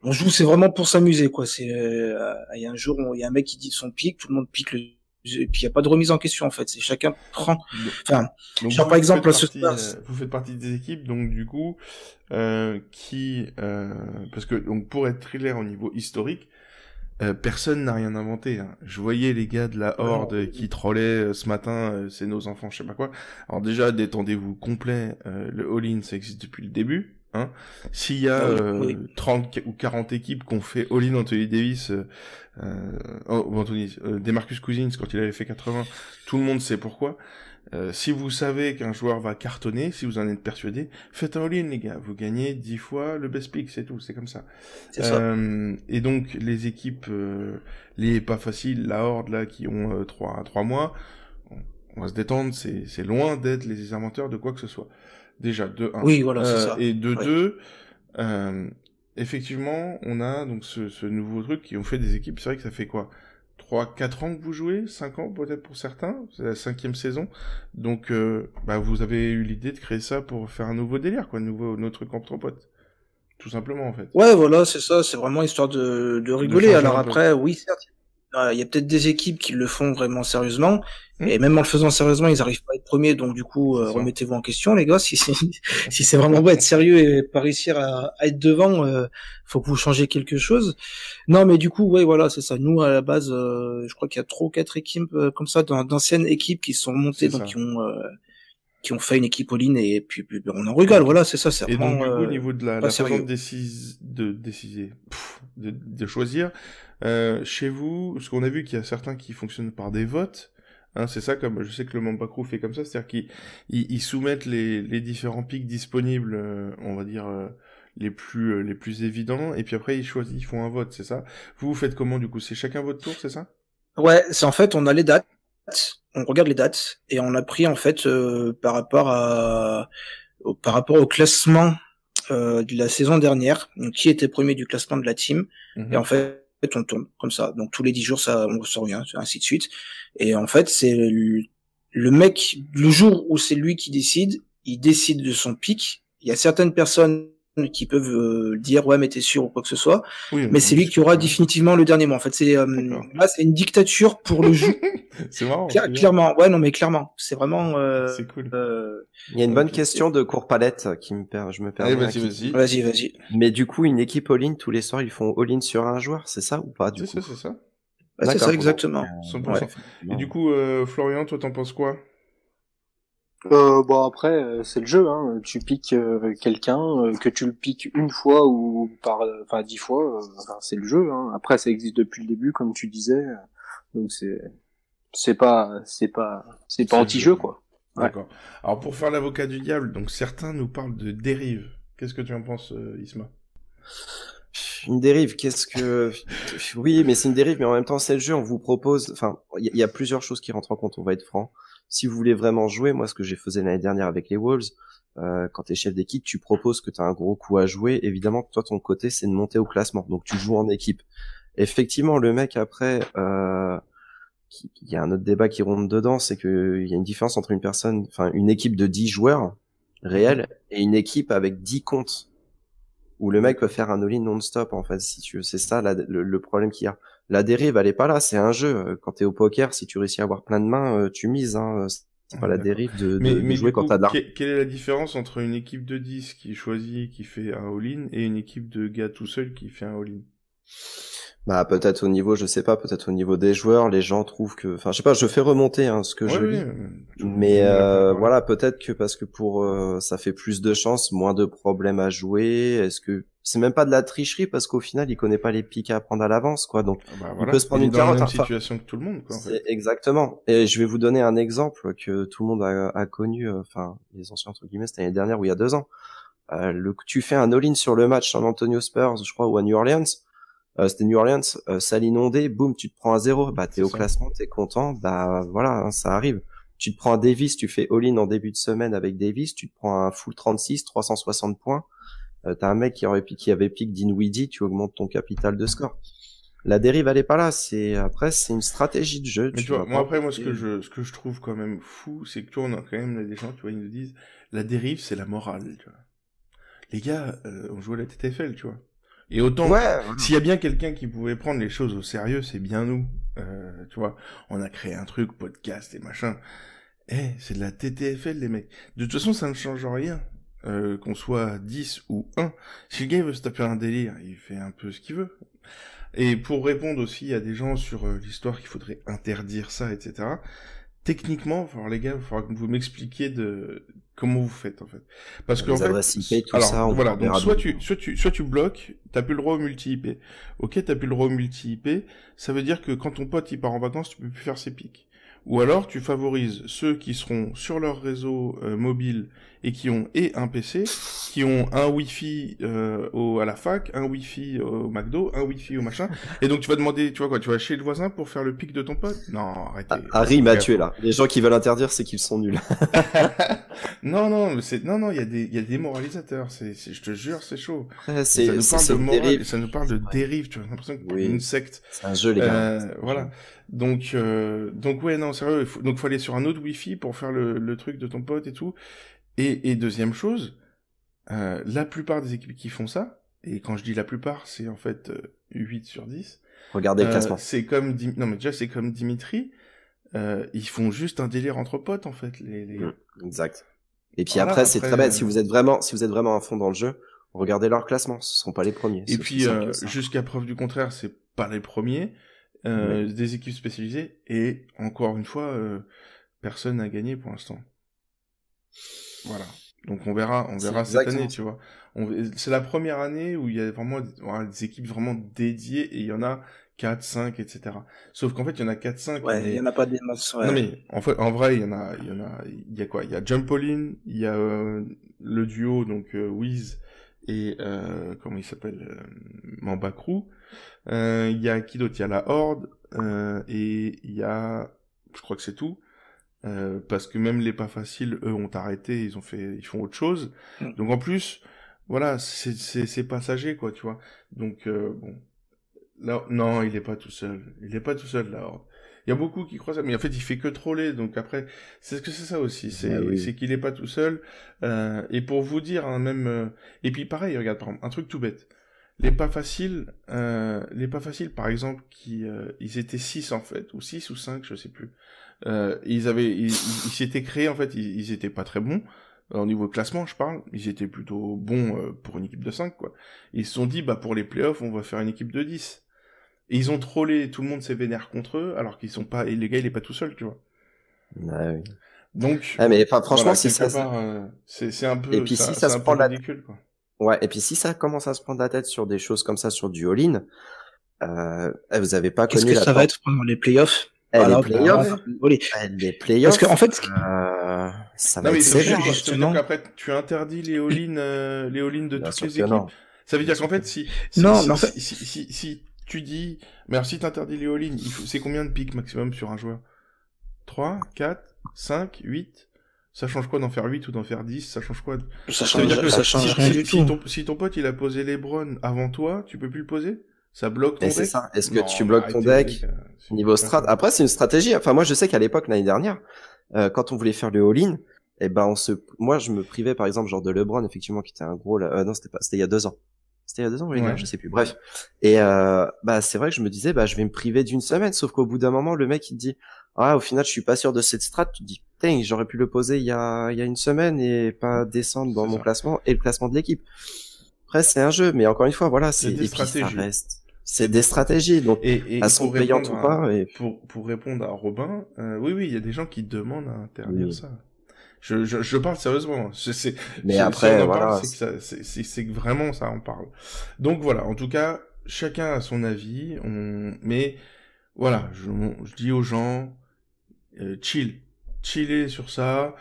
on joue, c'est vraiment pour s'amuser, quoi. C'est, il y a un jour, il y a un mec qui dit son pic, tout le monde pique et puis il y a pas de remise en question, en fait. C'est chacun prend, enfin, Donc genre, par exemple, là, vous faites partie des équipes, donc du coup, parce que donc pour être très clair au niveau historique, personne n'a rien inventé. Hein. Je voyais les gars de la Horde qui trollaient ce matin, c'est nos enfants, je sais pas quoi. Alors déjà, détendez-vous complet, le all-in, ça existe depuis le début. Hein. S'il y a 30 ou 40 équipes qui ont fait all-in Anthony Davis, Demarcus Cousins quand il avait fait 80, tout le monde sait pourquoi. Si vous savez qu'un joueur va cartonner, si vous en êtes persuadé, faites un all-in, les gars. Vous gagnez 10 fois le best pick, c'est tout, c'est comme ça. C'est ça. Et donc, les équipes, les pas faciles, la Horde, là, qui ont 3 mois, on va se détendre, c'est loin d'être les inventeurs de quoi que ce soit. Déjà, de 1. Oui, voilà, c'est ça. Et de 2, effectivement, on a donc ce nouveau truc qui ont fait des équipes, c'est vrai que ça fait quoi 3-4 ans que vous jouez, 5 ans peut-être pour certains, c'est la 5e saison, donc vous avez eu l'idée de créer ça pour faire un nouveau délire, quoi, notre truc entre potes, tout simplement en fait. Ouais, voilà, c'est ça, c'est vraiment histoire de rigoler. Alors après, oui, certes, il y a peut-être des équipes qui le font vraiment sérieusement, et même en le faisant sérieusement, ils arrivent pas à être premiers, donc du coup, remettez-vous en question, les gars, si c'est vraiment pas être sérieux et pas réussir à être devant, faut que vous changiez quelque chose. Non, mais du coup, ouais, voilà, c'est ça. Nous, à la base, je crois qu'il y a 3 ou 4 équipes comme ça, d'anciennes équipes qui sont montées, donc qui ont fait une équipe all-in, et puis on en rigole, voilà, c'est ça, c'est et vraiment, donc, du coup, au niveau de la façon de choisir, chez vous, parce qu'on a vu qu'il y a certains qui fonctionnent par des votes, hein, c'est ça, comme je sais que le Mamba Crew fait comme ça, c'est-à-dire qu'ils soumettent les différents pics disponibles, on va dire, les plus évidents, et puis après ils font un vote, c'est ça? Vous faites comment, du coup? C'est chacun votre tour, c'est ça? Ouais, c'est en fait, on a les dates, on regarde les dates, et on a pris en fait par rapport au classement de la saison dernière, donc qui était premier du classement de la team, et en fait on tourne comme ça, donc tous les 10 jours ça on ressort rien, ainsi de suite, et en fait c'est le mec, le jour où c'est lui qui décide, il décide de son pic. Il y a certaines personnes qui peuvent dire ouais mais t'es sûr ou quoi que ce soit, oui, mais c'est lui qui aura définitivement le dernier mot. En fait c'est là c'est une dictature pour le jeu. C'est marrant. Clairement, ouais, non mais clairement, c'est vraiment. C'est cool. Il y a une bonne question de Courpalette je me permets. Vas-y. Mais du coup, une équipe all-in tous les soirs, ils font all-in sur un joueur, c'est ça ou pas du coup? C'est ça. Bah, c'est ça exactement. 100%. Ouais. Et du coup, Florian, toi t'en penses quoi? Bon après c'est le jeu, hein. Tu piques quelqu'un, que tu le piques une fois ou 10 fois, c'est le jeu, hein. Après ça existe depuis le début comme tu disais, donc c'est pas anti-jeu quoi. Ouais. D'accord. Alors pour faire l'avocat du diable, donc certains nous parlent de dérive. Qu'est-ce que tu en penses, Isma? Une dérive, oui, mais c'est une dérive, mais en même temps c'est le jeu. On vous propose, il y a plusieurs choses qui rentrent en compte. On va être franc. Si vous voulez vraiment jouer, moi ce que j'ai faisais l'année dernière avec les Wolves, quand t'es chef d'équipe, tu proposes que t'as un gros coup à jouer. Évidemment, toi ton côté c'est de monter au classement, donc tu joues en équipe. Effectivement, le mec après, il y a un autre débat qui rentre dedans, c'est que il y a une différence entre une équipe de 10 joueurs réels et une équipe avec 10 comptes. Où le mec peut faire un all-in non-stop, en fait, si tu veux. C'est ça, le problème qu'il y a. La dérive, elle est pas là, c'est un jeu. Quand t'es au poker, si tu réussis à avoir plein de mains, tu mises, hein. C'est pas la dérive de jouer quand t'as d'argent. Quelle est la différence entre une équipe de 10 qui choisit, qui fait un all-in, et une équipe de gars tout seul qui fait un all-in? Bah, peut-être au niveau, je sais pas, peut-être au niveau des joueurs, les gens trouvent que, je sais pas, je fais remonter, hein, ce que je lis. Mais, voilà, peut-être que parce que ça fait plus de chances, moins de problèmes à jouer. Est-ce que c'est même pas de la tricherie parce qu'au final, il connaît pas les pics à prendre à l'avance, quoi. Donc, il peut se prendre une carotte. Dans la même situation que tout le monde, quoi. En fait. Exactement. Et je vais vous donner un exemple que tout le monde a connu, les anciens entre guillemets, c'était l'année dernière ou il y a 2 ans. Tu fais un all-in sur le match San Antonio Spurs, je crois, ou à New Orleans. C'était New Orleans, salle inondée, boum, tu te prends à 0, bah t'es au classement, t'es content, bah voilà, hein, ça arrive. Tu te prends un Davis, tu fais all-in en début de semaine avec Davis, tu te prends un full 36, 360 points, t'as un mec qui avait pick Dinwiddie, tu augmentes ton capital de score. La dérive, elle est pas là, c'est une stratégie de jeu. Mais tu vois, moi, ce que je trouve quand même fou, c'est que tu vois, on a quand même des gens, tu vois, ils nous disent, la dérive, c'est la morale, tu vois. Les gars, on joue à la TTFL, tu vois. Et autant, Ouais. s'il y a bien quelqu'un qui pouvait prendre les choses au sérieux, c'est bien nous. Tu vois, on a créé un truc, podcast et machin. C'est de la TTFL, les mecs. De toute façon, ça ne change rien. Qu'on soit 10 ou 1. Si le gars veut se taper un délire, il fait un peu ce qu'il veut. Et pour répondre aussi à des gens sur l'histoire qu'il faudrait interdire ça, etc. Techniquement, les gars, il va falloir que vous m'expliquiez de comment vous faites en fait. Parce que en fait, tout ça, voilà, donc soit tu bloques, t'as plus le droit au multi-IP. Ok, t'as plus le droit au multi-IP, ça veut dire que quand ton pote il part en vacances, tu peux plus faire ses pics. Ou alors tu favorises ceux qui seront sur leur réseau mobile et qui ont un PC, qui ont un Wi-Fi à la fac, un Wi-Fi au McDo, un Wi-Fi au machin. Et donc tu vas demander, tu vois quoi, tu vas chez le voisin pour faire le pic de ton pote? Non, arrêtez. Harry m'a tué là. Les gens qui veulent interdire, c'est qu'ils sont nuls. non, il y a des moralisateurs. Je te jure, c'est chaud. Ça nous parle de dérive, tu vois, l'impression que oui. une secte. C'est un jeu, les gars. Voilà. Donc ouais, non, sérieux, faut aller sur un autre Wi-Fi pour faire le truc de ton pote et tout. Et deuxième chose, la plupart des équipes qui font ça, et quand je dis la plupart, c'est en fait 8 sur 10. Regardez le classement. C'est comme c'est comme Dimitri, ils font juste un délire entre potes en fait, les... Exact. Et puis après, c'est très bête. Si vous êtes vraiment à fond dans le jeu, regardez leur classement. Ce sont pas les premiers. Et puis jusqu'à preuve du contraire, c'est pas les premiers. Des équipes spécialisées, et encore une fois, personne n'a gagné pour l'instant. Voilà. Donc on verra cette année, tu vois. C'est la première année où il y a vraiment des équipes vraiment dédiées, et il y en a 4, 5, etc. Sauf qu'en fait, il y en a 4, 5. Ouais, il y en a pas des masses, ouais. Non mais, en vrai, il y a quoi? Il y a Jumpolin, il y a le duo, donc Wiz et comment il s'appelle, Mamba Crew. Il y a qui d'autre? Il y a la Horde, et il y a, je crois que c'est tout, parce que même les pas faciles, eux, ont arrêté, ils font autre chose. Donc en plus, voilà, c'est passager, quoi, tu vois. Donc bon, là, non, il est pas tout seul, la Horde. Il y a beaucoup qui croient ça, mais en fait, il fait que troller. Donc après, c'est ça aussi, c'est qu'il est pas tout seul. Et pour vous dire, hein, même, et puis pareil, regarde, par exemple, un truc tout bête. Les pas faciles, par exemple, ils étaient 6 en fait, ou 6 ou 5, je sais plus. Ils s'étaient créés, en fait, ils étaient pas très bons. Au niveau classement, je parle, ils étaient plutôt bons pour une équipe de 5, quoi. Ils se sont dit, bah, pour les playoffs, on va faire une équipe de 10. Et ils ont trollé, tout le monde s'est vénère contre eux, alors qu'ils sont pas, et les gars, il est pas tout seul, tu vois. Ah oui. Donc. Mais franchement, voilà, si ça, c'est un peu, et puis si ça se prend ridicule, quoi. Ouais, et puis si ça commence à se prendre la tête sur des choses comme ça, sur du all-in, vous avez pas connu la... Qu'est-ce que ça va être pendant les playoffs? Les playoffs, les playoffs. Parce qu'en fait, ça va être sévère. Justement, qu'après, tu interdis les all-in de toutes les équipes. Ça veut dire qu'en fait, si tu dis, mais alors si t'interdis les all-in, c'est combien de pics maximum sur un joueur? 3, 4, 5, 8? Ça change quoi d'en faire 8 ou d'en faire 10? Ça change quoi? Ça change rien du tout. Si ton pote il a posé LeBron avant toi, tu peux plus le poser? Ça bloque ton deck? C'est ça. Est-ce que tu bloques ton deck niveau strat? Après, c'est une stratégie. Enfin, moi, je sais qu'à l'époque, l'année dernière, quand on voulait faire le all-in, moi, je me privais, par exemple, genre de LeBron, effectivement, qui était un gros, non, c'était il y a 2 ans. C'était il y a 2 ans, oui, je sais plus. Bref. Et, c'est vrai que je me disais, je vais me priver d'une semaine. Sauf qu'au bout d'un moment, le mec, il te dit, au final, je suis pas sûr de cette strat. Tu te dis, putain, j'aurais pu le poser il y a une semaine et pas descendre dans mon classement et le classement de l'équipe. Après, c'est un jeu, mais encore une fois, voilà, c'est des stratégies. C'est des stratégies, donc, elles sont payantes ou pas. Et... Pour répondre à Robin, oui, il y a des gens qui demandent à interdire ça. Je parle sérieusement. Mais après, voilà. C'est que vraiment, ça en parle. Donc voilà, en tout cas, chacun a son avis, mais voilà, je dis aux gens, chillez sur ça,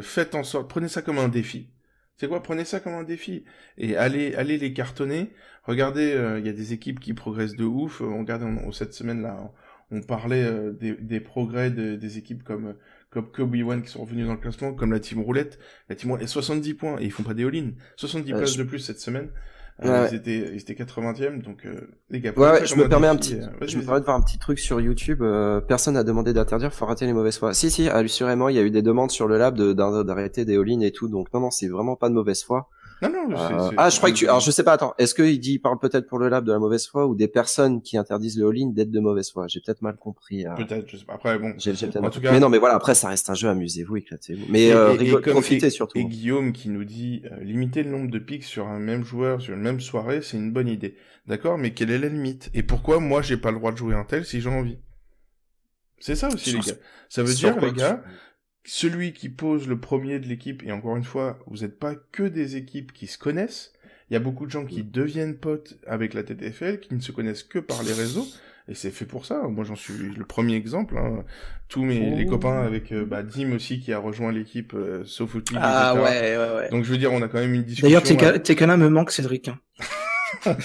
faites en sorte, prenez ça comme un défi. C'est quoi? Prenez ça comme un défi et allez les cartonner. Regardez, il y a des équipes qui progressent de ouf. Regardez, cette semaine-là, on parlait des progrès des équipes comme Kobe One qui sont revenus dans le classement, comme la Team Roulette. La Team Roulette, 70 points et ils font pas des all-in. 70 places de plus cette semaine. Ils étaient 80e, donc les gars. Je me permets de voir un petit truc sur YouTube. Personne n'a demandé d'interdire, faut rater les mauvaises foi. Si, assurément, il y a eu des demandes sur le lab d'arrêter des all-in et tout. Donc non, c'est vraiment pas de mauvaise foi. Non, je crois que alors je sais pas, attends, est-ce qu'il parle peut-être pour le lab de la mauvaise foi ou des personnes qui interdisent le all-in d'être de mauvaise foi? J'ai peut-être mal compris. Peut-être, je sais pas. Après, bon. J'ai peut-être en tout cas. Mais non, mais voilà, après, ça reste un jeu, amusez-vous, éclatez-vous. Mais, profitez surtout. Et Guillaume qui nous dit, limiter le nombre de pics sur un même joueur, sur une même soirée, c'est une bonne idée. D'accord, mais quelle est la limite? Et pourquoi moi, j'ai pas le droit de jouer un tel si j'ai envie? C'est ça aussi, les gars. Ça veut dire, les gars, celui qui pose le premier de l'équipe, et encore une fois, vous n'êtes pas que des équipes qui se connaissent, il y a beaucoup de gens qui deviennent potes avec la TTFL, qui ne se connaissent que par les réseaux, et c'est fait pour ça. Moi, j'en suis le premier exemple, hein. Tous les copains avec, Dim aussi, qui a rejoint l'équipe, SoFoot League, Ah, etc. ouais. Donc, je veux dire, on a quand même une discussion. D'ailleurs, tes canins me manquent, Cédric, hein. On a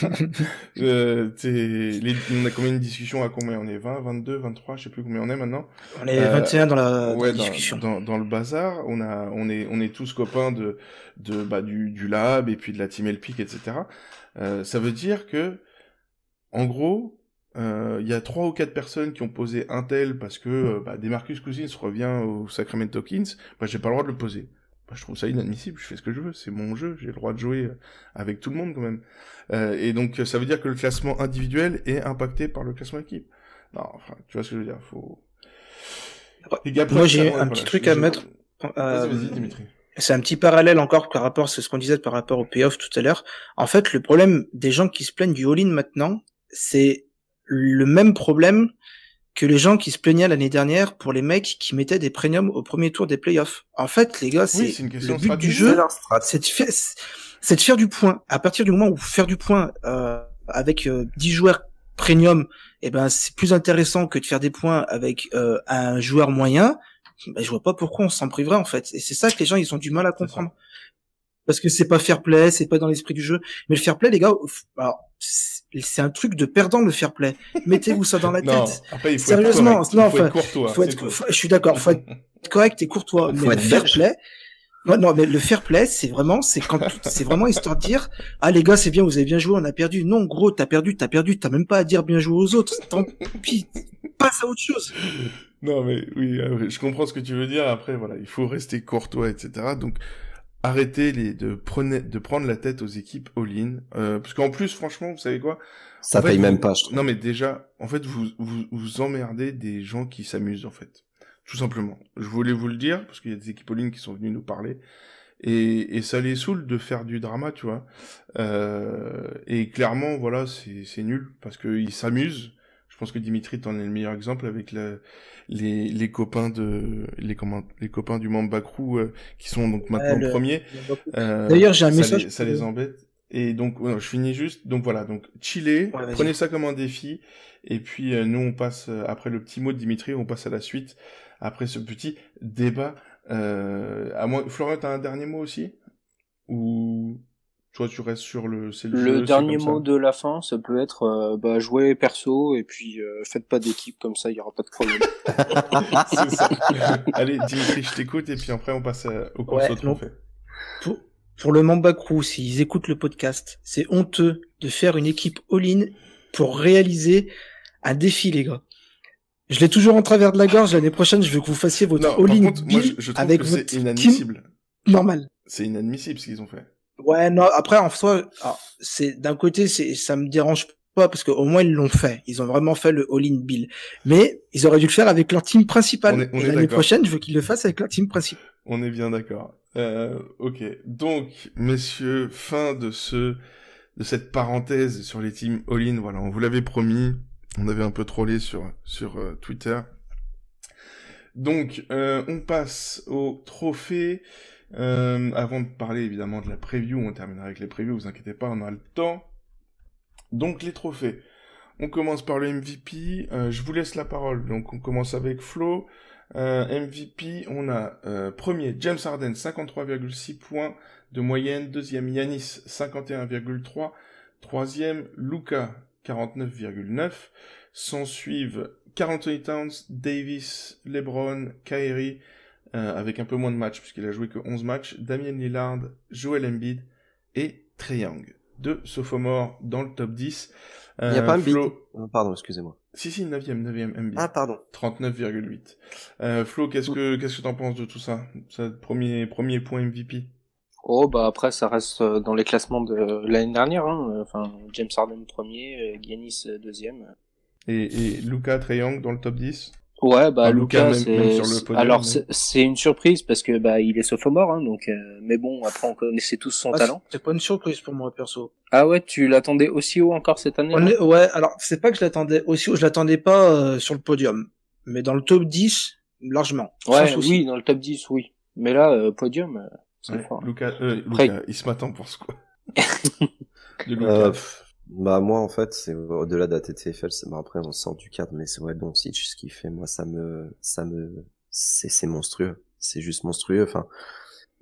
combien de discussions à combien on est 20, 22, 23, je sais plus combien on est maintenant. On est 21 dans la discussion. Dans le bazar, on est tous copains du lab et puis de la team Elpic, etc. Ça veut dire que, en gros, il y a 3 ou 4 personnes qui ont posé un tel parce que, Demarcus Cousins revient au Sacramento Kings. J'ai pas le droit de le poser. Je trouve ça inadmissible, je fais ce que je veux, c'est mon jeu, j'ai le droit de jouer avec tout le monde quand même. Et donc ça veut dire que le classement individuel est impacté par le classement équipe. Non, enfin, tu vois ce que je veux dire, faut... Les gars, moi j'ai un petit truc à mettre. Vas-y, Dimitri. C'est un petit parallèle encore par rapport à ce qu'on disait par rapport au payoff tout à l'heure. En fait, le problème des gens qui se plaignent du all-in maintenant, c'est le même problème que les gens qui se plaignaient l'année dernière pour les mecs qui mettaient des premiums au premier tour des playoffs. En fait, les gars, c'est le but du jeu, c'est de faire du point. À partir du moment où faire du point avec 10 joueurs premium, c'est plus intéressant que de faire des points avec un joueur moyen. Je vois pas pourquoi on s'en priverait en fait. Et c'est ça que les gens ils ont du mal à comprendre. Parce que c'est pas fair play, c'est pas dans l'esprit du jeu. Mais le fair play, les gars, alors c'est un truc de perdant le fair play. Mettez-vous ça dans la tête. Non, après, il faut sérieusement, être correct. Il faut être courtois. Je suis d'accord, faut être correct et courtois. Mais le fair play, non, mais le fair play, c'est vraiment histoire de dire, ah les gars, c'est bien, vous avez bien joué, on a perdu. Non, gros, t'as perdu, t'as même pas à dire bien joué aux autres. Tant pis, passe à autre chose. Non, mais oui, je comprends ce que tu veux dire. Après, voilà, il faut rester courtois, etc. Donc, arrêtez de prendre la tête aux équipes all-in, parce qu'en plus, franchement, vous savez quoi? Ça paye même pas, je trouve. Non, mais déjà, en fait, vous emmerdez des gens qui s'amusent, en fait. Tout simplement. Je voulais vous le dire, parce qu'il y a des équipes all-in qui sont venues nous parler, et ça les saoule de faire du drama, tu vois. Et clairement, voilà, c'est nul, parce qu'ils s'amusent. Je pense que Dimitri t'en est le meilleur exemple avec les copains les copains du Mamba Crew qui sont donc maintenant premiers. D'ailleurs, j'ai un message. Ça les embête. Et donc, je finis juste. Donc voilà, donc chillez, prenez ça comme un défi. Et puis nous, on passe après le petit mot de Dimitri, on passe à la suite. Après ce petit débat. Florian, t'as un dernier mot aussi? Ou toi, tu restes sur le jeu, dernier mot de la fin, ça peut être jouer perso et puis faites pas d'équipe, comme ça il y aura pas de problème. C'est ça. Allez, Dimitri, je t'écoute et puis après on passe au conso trophée. Pour le Mamba Crew, s'ils écoutent le podcast, c'est honteux de faire une équipe all-in pour réaliser un défi, les gars. Je l'ai toujours en travers de la gorge. L'année prochaine, je veux que vous fassiez votre all-in build avec votre c'est inadmissible. Normal. C'est inadmissible ce qu'ils ont fait. Ouais, non, après, en soi, d'un côté, ça me dérange pas parce qu'au moins ils l'ont fait. Ils ont vraiment fait le all-in bill. Mais ils auraient dû le faire avec leur team principale. Et l'année prochaine, je veux qu'ils le fassent avec leur team principale. On est bien d'accord. Ok. Donc, messieurs, fin de cette parenthèse sur les teams all-in. Voilà, on vous l'avait promis. On avait un peu trollé sur Twitter. Donc, on passe au trophée. Avant de parler évidemment de la preview, on terminera avec les previews, vous inquiétez pas, on a le temps. Donc les trophées. On commence par le MVP. Je vous laisse la parole. Donc on commence avec Flo. MVP, on a premier James Harden, 53,6 points de moyenne. Deuxième Giannis, 51,3. Troisième Luka, 49,9. S'en suivent Karl Anthony Towns, Davis, LeBron, Kyrie, avec un peu moins de matchs puisqu'il a joué que 11 matchs. Damian Lillard, Joel Embiid et Trae Young. Deux sophomores dans le top 10. Il n'y a pas Embiid. Pardon, excusez-moi. Si, 9e Embiid. Ah, pardon. 39,8. Flo, qu'est-ce que t'en penses de tout ça? Premier point MVP. Oh, bah après, ça reste dans les classements de l'année dernière, hein. Enfin, James Harden premier, Giannis deuxième. Et Luka, Trae Young dans le top 10? Ouais, bah Enfin, Luka, Lucas, même sur le podium. alors mais- c'est une surprise parce que bah il est sophomore, hein, donc mais bon, après on connaissait tous son talent. C'est pas une surprise pour moi, perso. Ah ouais, tu l'attendais aussi haut encore cette année? Là Ouais, alors, c'est pas que je l'attendais aussi haut, je l'attendais pas sur le podium. Mais dans le top 10, largement. Sans Ouais, souci. oui, dans le top 10, oui. Mais là, podium, c'est Ouais, fort. Luka, Après- Luka, il se m'attend pour ce quoi. De Euh, Luka. pff, bah moi en fait c'est au-delà de la TTFL, c'est bon, après on sort du cadre, mais c'est ouais Doncic ce qu'il fait, moi c'est monstrueux, c'est juste monstrueux. Enfin,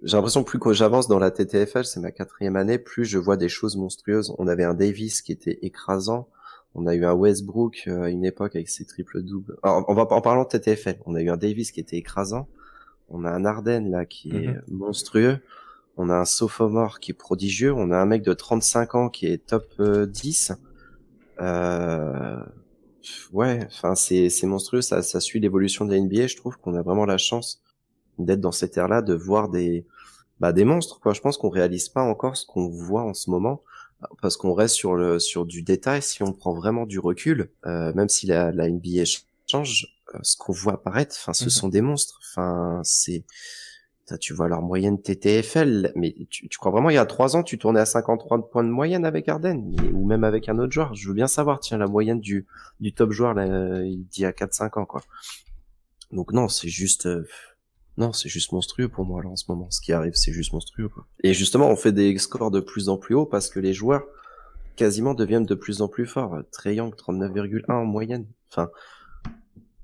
j'ai l'impression que plus que j'avance dans la TTFL, c'est ma 4e année, plus je vois des choses monstrueuses. On avait un Davis qui était écrasant, on a eu un Westbrook à une époque avec ses triples doubles. Alors, en parlant de TTFL, on a eu un Davis qui était écrasant, on a un Harden là qui est monstrueux. On a un sophomore qui est prodigieux. On a un mec de 35 ans qui est top 10. Ouais, enfin c'est monstrueux. Ça suit l'évolution de la NBA. Je trouve qu'on a vraiment la chance d'être dans cette ère-là, de voir des monstres, quoi. Je pense qu'on réalise pas encore ce qu'on voit en ce moment parce qu'on reste sur du détail. Si on prend vraiment du recul, même si la NBA change, ce qu'on voit apparaître, enfin ce sont des monstres. Enfin tu vois leur moyenne TTFL, mais tu crois vraiment il y a 3 ans tu tournais à 53 points de moyenne avec Harden ou même avec un autre joueur? Je veux bien savoir, tiens, la moyenne du top joueur là, il dit à 4-5 ans quoi. Donc non, c'est juste monstrueux pour moi là en ce moment. Ce qui arrive, c'est juste monstrueux quoi. Et justement, on fait des scores de plus en plus hauts parce que les joueurs quasiment deviennent de plus en plus forts. Trae Young 39,1 en moyenne. Enfin,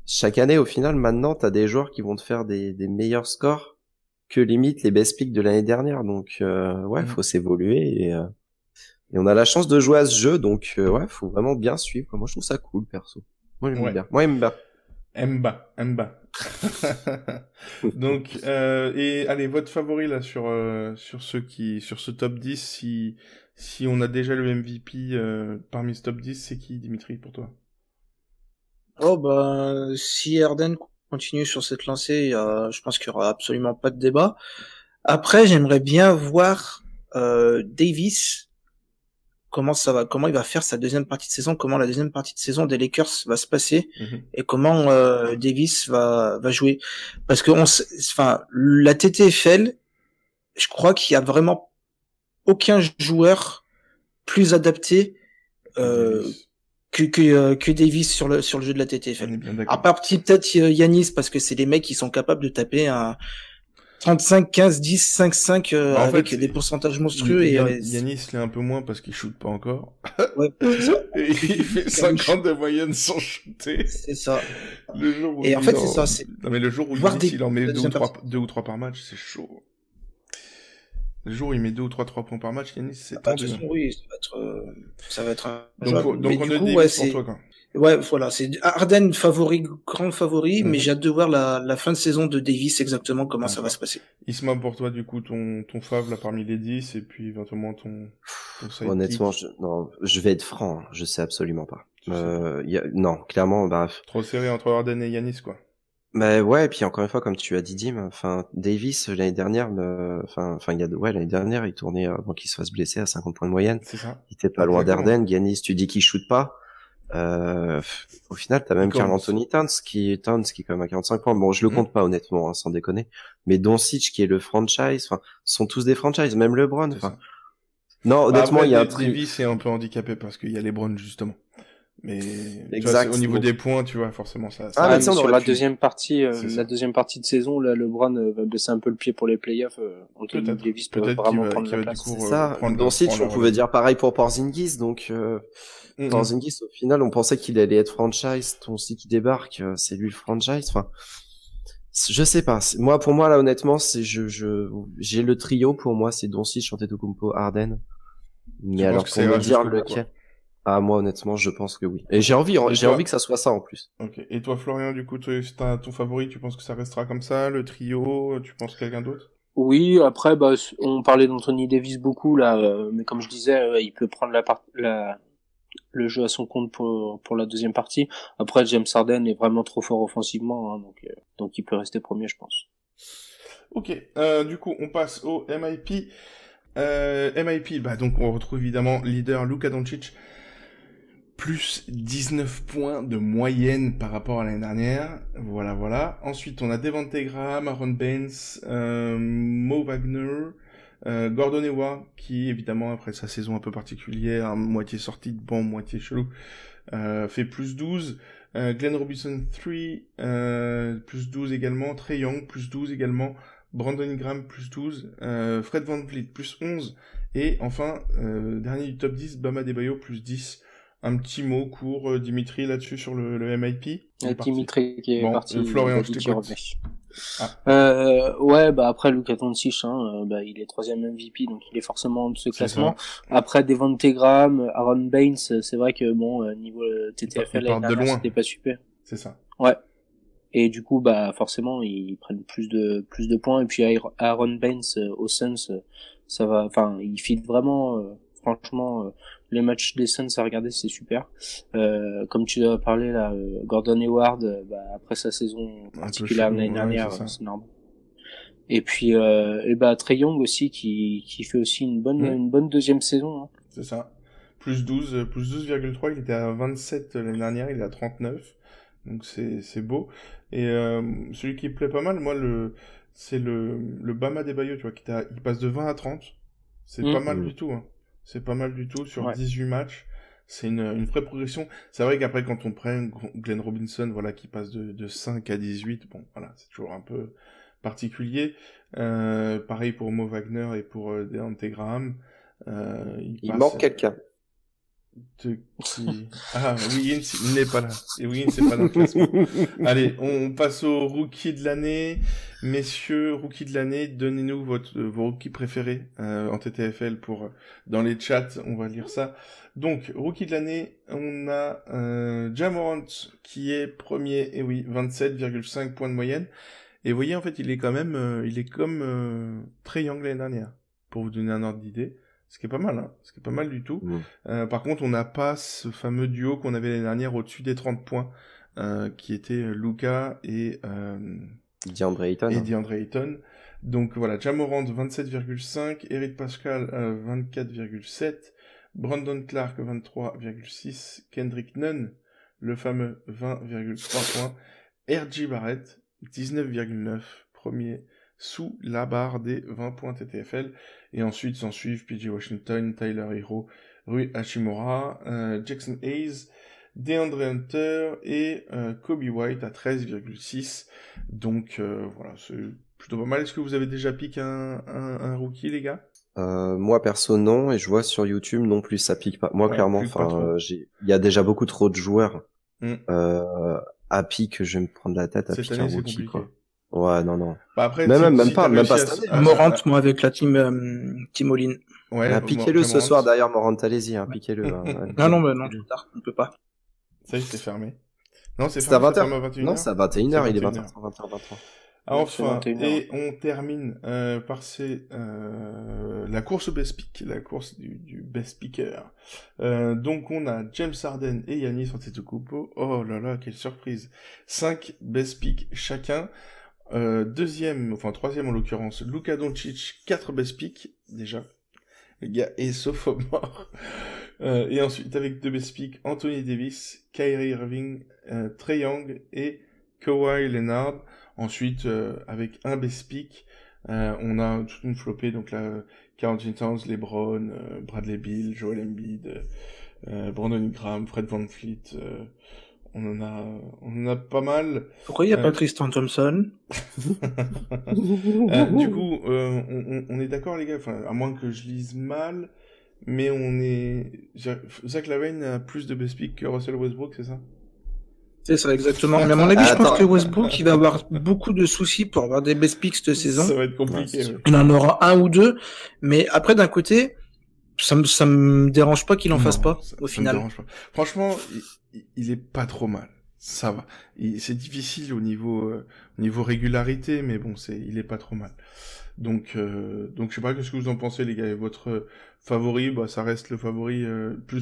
chaque année au final maintenant, t'as des joueurs qui vont te faire des meilleurs scores que limite les best picks de l'année dernière. Donc ouais, faut s'évoluer et on a la chance de jouer à ce jeu, donc ouais, faut vraiment bien suivre. Moi je trouve ça cool perso. Moi j'aime bien. Moi j'aime bien. Mba. Donc et allez, votre favori là sur ce top 10, si on a déjà le MVP parmi ce top 10, c'est qui, Dimitri, pour toi? Oh, bah, si Harden continue sur cette lancée, je pense qu'il y aura absolument pas de débat. Après, j'aimerais bien voir Davis, comment il va faire sa deuxième partie de saison, comment la deuxième partie de saison des Lakers va se passer et comment Davis va jouer. Parce que la TTFL, je crois qu'il y a vraiment aucun joueur plus adapté que Davis sur le jeu de la TTFL. À part peut-être Giannis, parce que c'est des mecs qui sont capables de taper un 35, 15, 10, 5, 5 avec des pourcentages monstrueux. Giannis l'est un peu moins parce qu'il shoot pas encore. Ouais, c'est ça. Et il fait 50 de moyenne sans shooter. C'est ça. Le jour où et en fait, c'est ça. Non mais le jour où il en met 2 ou 3 par match, c'est chaud. Le jour où il met 2 ou 3 points par match, Giannis, c'est tendu. Oui, ça va être un donc on a dit pour toi, quoi. Ouais, voilà, c'est Harden grand favori, mais j'ai hâte de voir la fin de saison de Davis exactement comment ça va se passer. Isma, pour toi, du coup, ton fav là parmi les 10 et puis éventuellement ton sidekick. Honnêtement, je vais être franc, je sais absolument pas. Non, clairement, trop serré entre Harden et Giannis, quoi. Mais ouais, et puis encore une fois, comme tu as dit, Dim, enfin, Davis, l'année dernière, l'année dernière, il tournait avant qu'il se fasse blesser à 50 points de moyenne. C'est ça. Il était pas loin d'Harden. Giannis, tu dis qu'il shoot pas. Au final, t'as même Karl Anthony Towns qui est quand même à 45 points. Bon, je le compte pas, honnêtement, hein, sans déconner. Mais Doncic, qui est le franchise, enfin, sont tous des franchises, même LeBron, enfin. Non, honnêtement, il y a un truc. Davis est un peu handicapé parce qu'il y a LeBron, justement. Mais exact. Au niveau des points, tu vois, forcément ça. Sur la deuxième partie, de saison, là, LeBron va baisser un peu le pied pour les playoffs. Anthony Davis peut vraiment prendre la place. C'est ça. Doncic, on pouvait dire pareil pour Porzingis, donc Porzingis, au final, on pensait qu'il allait être franchise. Doncic qui débarque, c'est lui le franchise. Enfin, je sais pas. Pour moi, là, honnêtement, j'ai le trio. Pour moi, c'est Doncic, Antetokounmpo, Harden. Mais alors, pour me dire lequel. Ah, moi, honnêtement, je pense que oui. Et j'ai envie que ça soit ça, en plus. Ok. Et toi, Florian, du coup, t'as ton favori, tu penses que ça restera comme ça, le trio, tu penses quelqu'un d'autre? Oui, après, on parlait d'Anthony Davis beaucoup, là, mais comme je disais, il peut prendre le jeu à son compte pour la deuxième partie. Après, James Harden est vraiment trop fort offensivement, hein, donc il peut rester premier, je pense. Ok, du coup, on passe au MIP. MIP, bah donc on retrouve évidemment leader Luka Doncic, plus 19 points de moyenne par rapport à l'année dernière. Voilà. Ensuite, on a Devonte Graham, Aaron Baines, Mo Wagner, Gordon Hayward, qui évidemment, après sa saison un peu particulière, moitié sortie de banc, moitié chelou, fait plus 12. Glenn Robinson 3, plus 12 également. Trae Young, plus 12 également. Brandon Ingram, plus 12. Fred VanVleet, plus 11. Et enfin, dernier du top 10, Bam Adebayo, plus 10. Un petit mot court, Dimitri, là-dessus, sur le MIP. Dimitri qui est parti. Florian, je t'écoute. Ouais, bah après Luka Doncic, il est 3e MVP, donc il est forcément de ce classement. Après Devonte Graham, Aaron Baines, c'est vrai que niveau TTFL l'année dernière, c'était pas super. C'est ça. Ouais. Et du coup, bah forcément, ils prennent plus de points. Et puis Aaron Baines aux Suns, ça va. Enfin, il fit vraiment. Franchement, les matchs des Suns à regarder, c'est super. Comme tu as parlé là, Gordon Hayward, après sa saison particulière l'année dernière, c'est normal. Et puis Trae Young aussi qui fait aussi une bonne deuxième saison. Hein. C'est ça. Plus 12,3, il était à 27 l'année dernière, il est à 39. Donc c'est beau. Et celui qui me plaît pas mal, moi c'est le Bam Adebayo, tu vois, il passe de 20 à 30. C'est pas mal du tout, hein. C'est pas mal du tout sur 18 matchs. C'est une vraie progression. C'est vrai qu'après, quand on prend Glenn Robinson, voilà, qui passe de 5 à 18, bon, voilà, c'est toujours un peu particulier. Pareil pour Mo Wagner et pour Devonte Graham. Il manque quelqu'un. Wiggins, il n'est pas là. Et Wiggins, c'est pas dans le classement. Allez, on passe au rookie de l'année. Messieurs, rookie de l'année, donnez-nous vos rookies préférés en TTFL dans les chats, on va lire ça. Donc, rookie de l'année, on a Ja Morant qui est premier, et oui, 27,5 points de moyenne. Et vous voyez, en fait, il est comme Trae Young l'année dernière, pour vous donner un ordre d'idée. Ce qui est pas mal, hein. Ce qui est pas mal du tout. Par contre, on n'a pas ce fameux duo qu'on avait l'année dernière au-dessus des 30 points, qui était Luka et DeAndre Ayton. Donc voilà, Ja Morant 27,5, Eric Pascal 24,7, Brandon Clark 23,6, Kendrick Nunn, le fameux 20,3 points, R.J. Barrett 19,9, premier sous la barre des 20 points TTFL, et ensuite s'en suivent PJ Washington, Tyler Hero, Rui Hachimura, Jackson Hayes, DeAndre Hunter et Kobe White à 13,6. Donc voilà, c'est plutôt pas mal. Est-ce que vous avez déjà piqué un rookie, les gars? Moi perso non, et je vois sur YouTube non plus, ça pique pas. Moi clairement, il y a déjà beaucoup trop de joueurs à pique, je vais me prendre la tête à piquer un rookie, quoi. Ouais, non. Bah après, même pas cette année. Morant, moi, avec la team All-In. Ouais, piquez-le ce soir d'ailleurs, Morant, allez-y, piquez-le. Non, trop tard, on peut pas. Ça y est, c'est fermé. Non, c'est à 20h. Non, c'est à 21h, il est 20h, 20h, 23. Enfin, et on termine par la course au best pick, la course du best picker. Donc on a James Harden et Giannis Antetokounmpo. Oh là là, quelle surprise. 5 best picks chacun. Troisième en l'occurrence, Luka Doncic, 4 best picks déjà. Le gars est sophomore. Et ensuite avec 2 best picks, Anthony Davis, Kyrie Irving, Trae Young et Kawhi Leonard. Ensuite, avec un best pick, on a toute une flopée, donc là, Karl Anthony Towns, LeBron, Bradley Beal, Joel Embiid, Brandon Ingram, Fred VanVleet, on en a pas mal. Pourquoi il n'y a pas Tristan Thompson? Du coup, on est d'accord, les gars, enfin, à moins que je lise mal, mais Zach LaVine a plus de best pick que Russell Westbrook, c'est ça? C'est ça, exactement. Mais à mon avis, je pense que Westbrook, il va avoir beaucoup de soucis pour avoir des best picks cette saison. Ça va être compliqué. Ouais. Il en aura un ou deux. Mais après, d'un côté, ça me dérange pas qu'il en fasse pas, au final. Me dérange pas. Franchement, il est pas trop mal. Ça va. C'est difficile au niveau régularité, mais bon, il est pas trop mal. Donc je sais pas, qu'est-ce que vous en pensez, les gars? Et votre favori, ça reste le favori,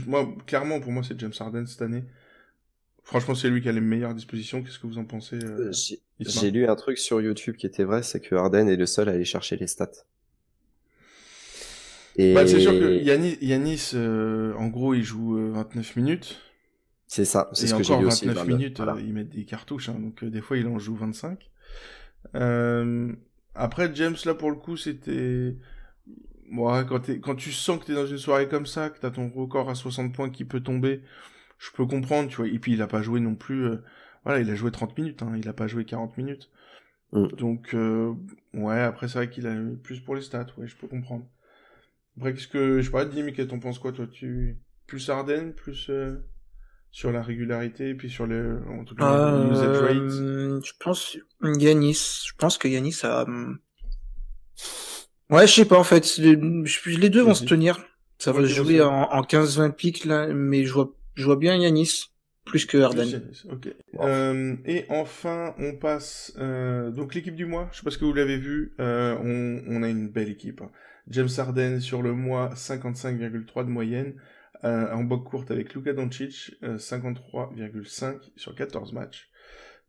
moi, clairement, pour moi, c'est James Harden cette année. franchement, c'est lui qui a les meilleures dispositions. Qu'est-ce que vous en pensez, Isma? J'ai lu un truc sur YouTube qui était vrai, c'est que Harden est le seul à aller chercher les stats. Et Bah, c'est sûr que Yanis, en gros, il joue 29 minutes. c'est ça, c'est Et ce que j'ai encore lu aussi. 29 minutes, Voilà. ils mettent des cartouches, hein, donc des fois il en joue 25. Après, James, là, pour le coup, c'était... Ouais, quand tu sens que t'es dans une soirée comme ça, que t'as ton record à 60 points qui peut tomber, je peux comprendre, tu vois. Et puis, il a pas joué non plus... Voilà, il a joué 30 minutes, hein, il a pas joué 40 minutes. Donc, ouais, après, c'est vrai qu'il a eu plus pour les stats, ouais, je peux comprendre. Après, qu'est-ce que... Je sais pas, dis, Mickaël, t'en penses quoi, toi? Plus Harden, plus... sur la régularité, et puis sur en tout cas, le usage rate. Je pense que Yanis a... Ouais, je sais pas, en fait. Les deux vont se tenir. Ça va Ouais, se jouer en 15-20 pics, là, mais je vois bien Yanis plus que Harden. Ok. Et enfin, on passe... donc, l'équipe du mois, je sais pas ce que vous l'avez vu, on a une belle équipe. Hein. James Harden sur le mois, 55,3 de moyenne. En boxe courte avec Luka Doncic, 53,5 sur 14 matchs.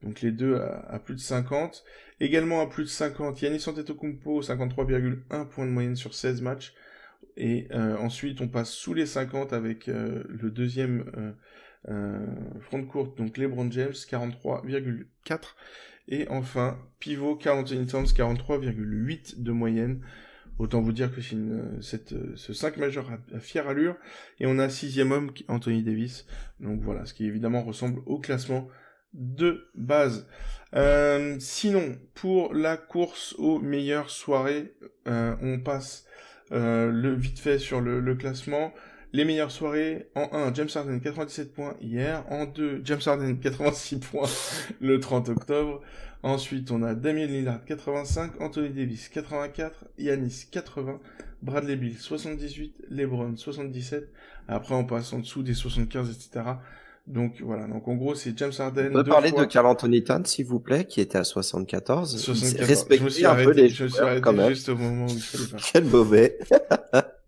Donc les deux à plus de 50. Également à plus de 50, Giannis Antetokounmpo, 53,1 points de moyenne sur 16 matchs. Et ensuite, on passe sous les 50 avec le deuxième front courte, donc LeBron James, 43,4. Et enfin, pivot, Karl Anthony Towns, 43,8 de moyenne. Autant vous dire que ce 5 majeur a fière allure. Et on a 6e homme, Anthony Davis. Donc voilà, ce qui évidemment ressemble au classement de base. Sinon, pour la course aux meilleures soirées, on passe vite fait sur le classement. Les meilleures soirées, en 1, James Harden 97 points hier. En 2, James Harden 86 points le 30 octobre. Ensuite, on a Damian Lillard 85, Anthony Davis 84, Giannis 80, Bradley Beal 78, LeBron 77. Après, on passe en dessous des 75, etc. Donc voilà. Donc en gros, c'est James Harden. On peut parler de Karl Anthony Towns, s'il vous plaît, qui était à 74. 74. Respectez un peu les je me suis joueurs, arrêté quand même. juste au moment où il fallait pas. Quel mauvais.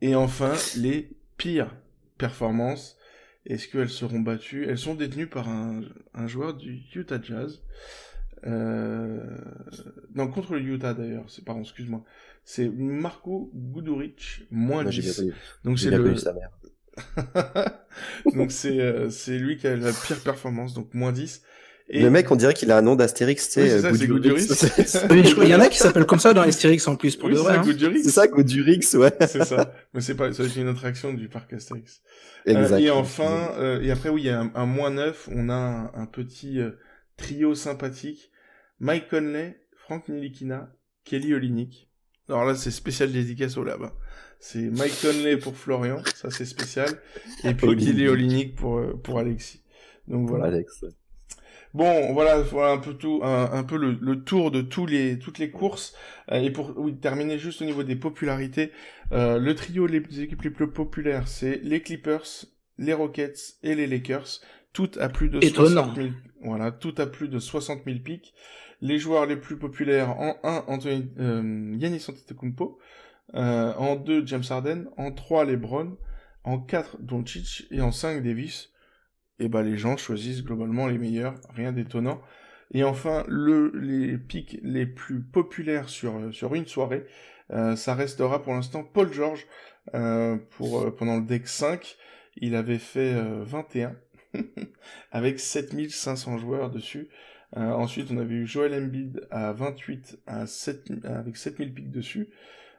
Et enfin, les pires performances. Est-ce qu'elles seront battues? Elles sont détenues par un joueur du Utah Jazz. Non, contre le Utah d'ailleurs, excuse-moi. C'est Marko Guduric, moins 10. Donc c'est sa mère. Donc c'est lui qui a la pire performance, donc moins 10. Et... Le mec, on dirait qu'il a un nom d'Astérix, tu sais. Oui, c'est Guduric. Il y en a qui s'appellent comme ça dans Astérix en plus, pour de vrai. C'est ça, Gudurix, ouais. C'est ça. Mais c'est pas, ça c'est une attraction du parc Astérix. Exact. Et enfin, et après, oui, il y a un moins 9, on a un petit trio sympathique. Mike Conley, Frank Ntilikina, Kelly Olynyk. Alors là, c'est spécial dédicace au lab. Hein. C'est Mike Conley pour Florian, ça c'est spécial. Et puis Kelly Olynyk pour Alexis. Donc voilà. Alex. Bon, voilà un peu tout, un peu le tour de toutes les courses. Et pour terminer juste au niveau des popularités, le trio des équipes les plus populaires, c'est les Clippers, les Rockets et les Lakers. Toutes à plus de 60 000. Voilà, toutes à plus de 60 000 pics. Les joueurs les plus populaires en 1, Giannis Antetokounmpo. En 2, James Harden. En 3, LeBron. En 4, Doncic. Et en 5, Davis. Et bah, les gens choisissent globalement les meilleurs. Rien d'étonnant. Et enfin, les pics les plus populaires sur une soirée, ça restera pour l'instant Paul George. Pendant le deck 5, il avait fait 21. avec 7500 joueurs dessus. Ensuite, on avait eu Joel Embiid à 28 avec 7000 pics dessus.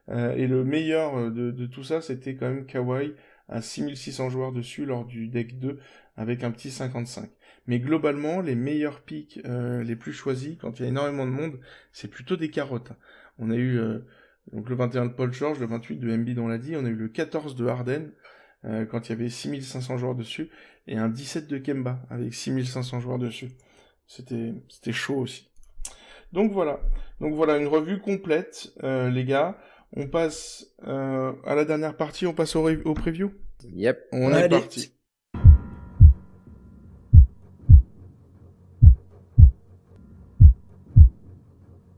Et le meilleur de tout ça, c'était quand même Kawhi à 6600 joueurs dessus lors du deck 2 avec un petit 55. Mais globalement, les meilleurs pics les plus choisis, quand il y a énormément de monde, c'est plutôt des carottes. On a eu donc le 21 de Paul George, le 28 de Embiid, on l'a dit. On a eu le 14 de Harden, quand il y avait 6500 joueurs dessus, et un 17 de Kemba avec 6500 joueurs dessus. C'était chaud aussi. Donc voilà, une revue complète, les gars. On passe à la dernière partie, on passe au preview. Yep. On est parti.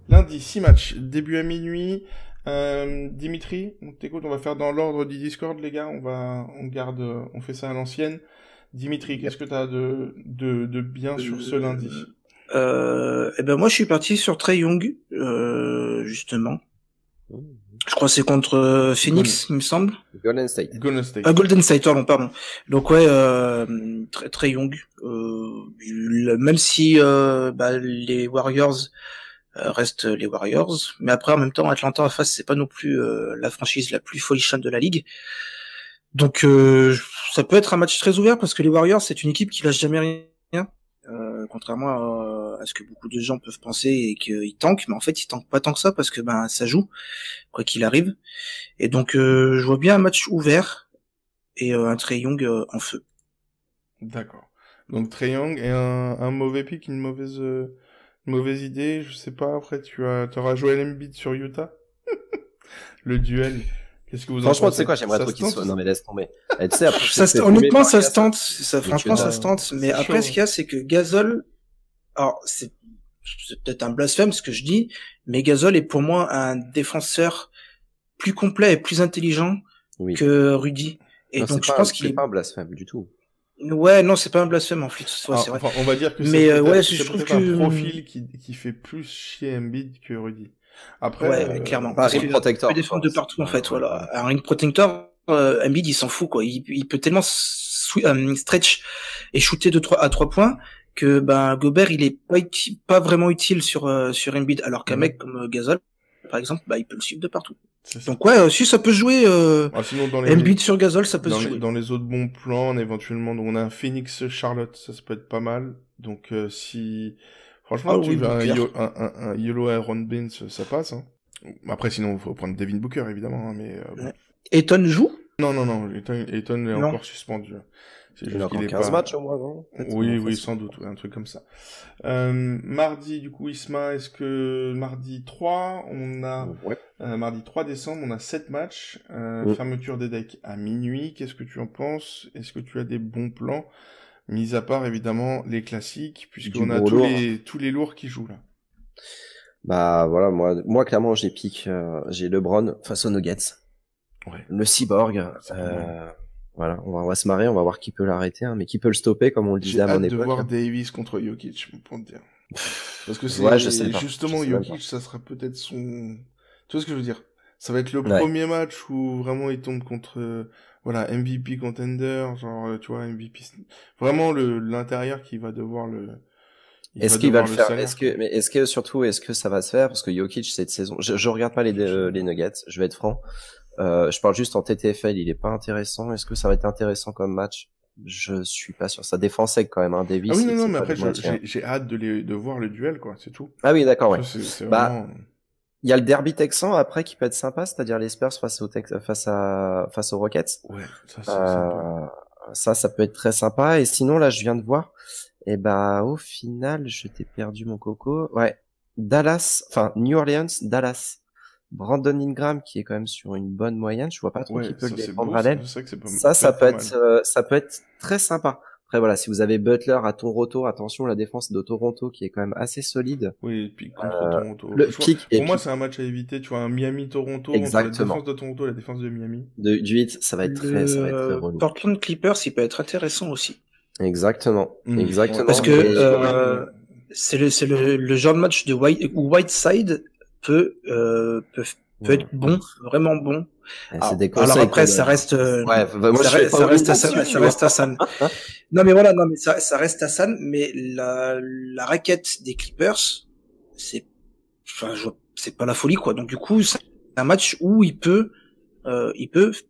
Lundi, 6 matchs, début à minuit. Dimitri, on t'écoute, on va faire dans l'ordre du Discord, les gars. On fait ça à l'ancienne. Dimitri, qu'est-ce que tu as de bien sur ce lundi? Eh ben moi je suis parti sur Trae Young, justement. Je crois que c'est contre Phoenix, il me semble. Golden State. Golden State, pardon. Donc ouais, Trae Young. Même si les Warriors restent les Warriors, mais après en même temps Atlanta en face c'est pas non plus la franchise la plus folichonne de la ligue. Donc ça peut être un match très ouvert parce que les Warriors c'est une équipe qui lâche jamais rien. Contrairement à ce que beaucoup de gens peuvent penser et qu'ils tankent, mais en fait ils tankent pas tant que ça parce que ça joue quoi qu'il arrive. Et donc je vois bien un match ouvert et un Trae Young en feu. D'accord. Donc Trae Young est un mauvais pick, une mauvaise idée, je sais pas. Après t'auras Joel Embiid sur Utah. Le duel. Qu'est-ce que vous en pensez? Franchement, tu sais quoi, j'aimerais trop qu'il soit. Non mais laisse tomber. Tu sais, après, honnêtement, ça se tente. Franchement, ça se chaud, tente. Mais après, chaud. ce qu'il y a, c'est que Gasol, alors c'est peut-être un blasphème ce que je dis, mais Gasol est pour moi un défenseur plus complet et plus intelligent que Rudy. Et non, donc je pense qu'il est pas un blasphème du tout. Ouais, non, c'est pas un blasphème en fait. Ouais, c'est vrai. Enfin, on va dire que mais c'est je trouve un profil qui fait plus chier Embiid que Rudy. Après, clairement. Pas ring protector. Il peut défendre de partout en fait. Voilà. Un ring protector, Embiid il s'en fout quoi. Il peut tellement stretch et shooter à 3 points que Gobert il est pas vraiment utile sur Embiid, alors qu'un mec comme Gasol par exemple, il peut le suivre de partout. Donc ouais, si ça peut jouer sinon, Embiid sur Gasol, ça peut se jouer. Dans les autres bons plans, éventuellement, on a un Phoenix Charlotte, ça peut être pas mal. Donc si franchement, un Yellow Aaron Baines, ça passe. Hein. Après, sinon, il faut prendre Devin Booker, évidemment. Hein, mais Eton joue? Non. Eton est encore suspendu. C'est il a encore 15 matchs au moins, non? Oui, sans doute, un truc comme ça. Mardi, du coup, Isma, est-ce que mardi 3, on a mardi 3 décembre, on a 7 matchs, fermeture des decks à minuit. Qu'est-ce que tu en penses? Est-ce que tu as des bons plans? Mis à part, évidemment, les classiques, puisqu'on a tous les lourds qui jouent, là. Voilà, moi clairement, j'ai LeBron face aux Nuggets. Ouais. Le cyborg, voilà, on va se marrer, on va voir qui peut l'arrêter, mais qui peut le stopper, comme on le disait à mon époque. J'ai hâte de voir Davis contre Jokic, pour te dire. Parce que justement, Jokic, ça sera peut-être son... Tu vois ce que je veux dire? Ça va être le premier match où vraiment il tombe contre, MVP contender, genre, tu vois, MVP... Vraiment l'intérieur qui va devoir Est-ce qu'il va le faire? Est-ce que ça va se faire? Parce que Jokic, cette saison, je regarde pas les Nuggets, je vais être franc. Je parle juste en TTFL, il est pas intéressant. Est-ce que ça va être intéressant comme match? Je suis pas sûr. Sa défense sec quand même, hein, Davis. Ah oui, non, mais après, j'ai hâte de voir le duel, quoi, c'est tout. Ah oui, d'accord, ouais. C'est vraiment... Il y a le derby texan après qui peut être sympa, c'est-à-dire les Spurs face aux Rockets. Ouais, ça c'est sympa. Ça peut être très sympa. Et sinon, là, je viens de voir. Et au final, je t'ai perdu mon coco. Ouais. New Orleans, Dallas. Brandon Ingram, qui est quand même sur une bonne moyenne. Je vois pas trop qui peut le défendre à l'aile. Ça peut être très sympa. Après, voilà, si vous avez Butler à Toronto, attention, la défense de Toronto qui est quand même assez solide. Oui, et puis contre Toronto. Pour moi, c'est un match à éviter, tu vois, un Miami-Toronto. Exactement. La défense de Toronto et la défense de Miami. Du 8, ça va être très relou. Portland Clippers, il peut être intéressant aussi. Exactement. Parce que, c'est le genre de match où Whiteside peut être bon, vraiment bon. Alors après, ça reste, ça reste Hassan. Non, mais ça reste Hassan, mais la raquette des Clippers, c'est pas la folie, quoi. Donc, du coup, c'est un match où il peut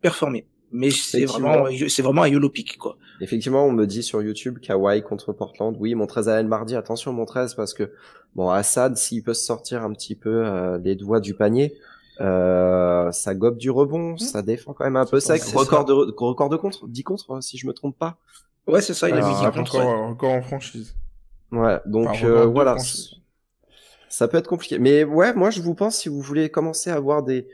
performer. Mais c'est vraiment un YOLO pick, quoi. Effectivement, on me dit sur YouTube, Kawhi contre Portland. Oui, mon 13 à mardi. Attention, mon 13, parce que, Assad, s'il peut se sortir un petit peu, les doigts du panier, ça gobe du rebond, ça défend quand même un peu sec. Record de contre, 10 contre, si je me trompe pas. Ouais, c'est ça, il a mis 10 contre. Encore en franchise. Ouais, donc, voilà. Ça peut être compliqué. Mais ouais, moi, je vous pense, si vous voulez commencer à avoir des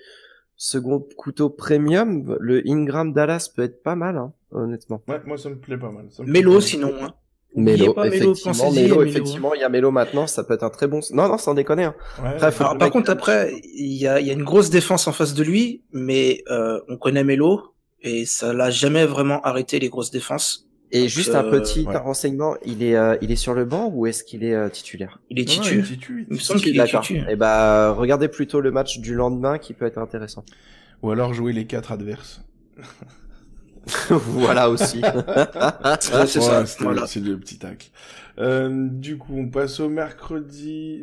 second couteau premium, le Ingram Dallas peut être pas mal, hein, honnêtement. Ouais, moi ça me plaît pas mal. Melo sinon, hein. Melo, effectivement, il y a Melo maintenant, ça peut être un très bon... Non, sans déconner, hein. Ouais, après, par contre, après, il y a une grosse défense en face de lui, mais on connaît Melo, et ça l'a jamais vraiment arrêté les grosses défenses. Et Donc, juste un petit ouais. renseignement, il est sur le banc ou est-ce qu'il est titulaire? il est Non, titu. titu. Il me semble qu'il est D'accord. titu. Et bah, regardez plutôt le match du lendemain qui peut être intéressant. Ou alors jouer les 4 adverses. Voilà aussi. C'est ça. Voilà. C'est le petit tacle. Du coup, on passe au mercredi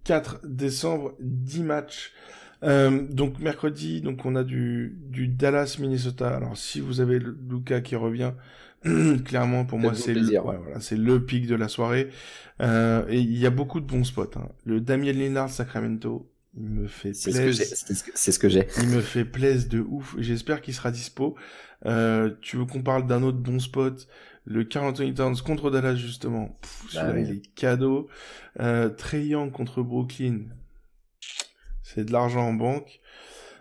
4 décembre, 10 matchs. Donc mercredi, donc on a du Dallas Minnesota. Alors si vous avez Luka qui revient, clairement pour moi Faites-vous c'est plaisir. voilà, c'est le pic de la soirée. Et il y a beaucoup de bons spots. Hein. Le Damian Lillard Sacramento, il me fait C'est ce que j'ai. il me fait plaisir de ouf. J'espère qu'il sera dispo. Tu veux qu'on parle d'un autre bon spot? Le Karl Anthony Towns contre Dallas, justement. Celui-là, oui. il est cadeau. Trae Young contre Brooklyn. C'est de l'argent en banque.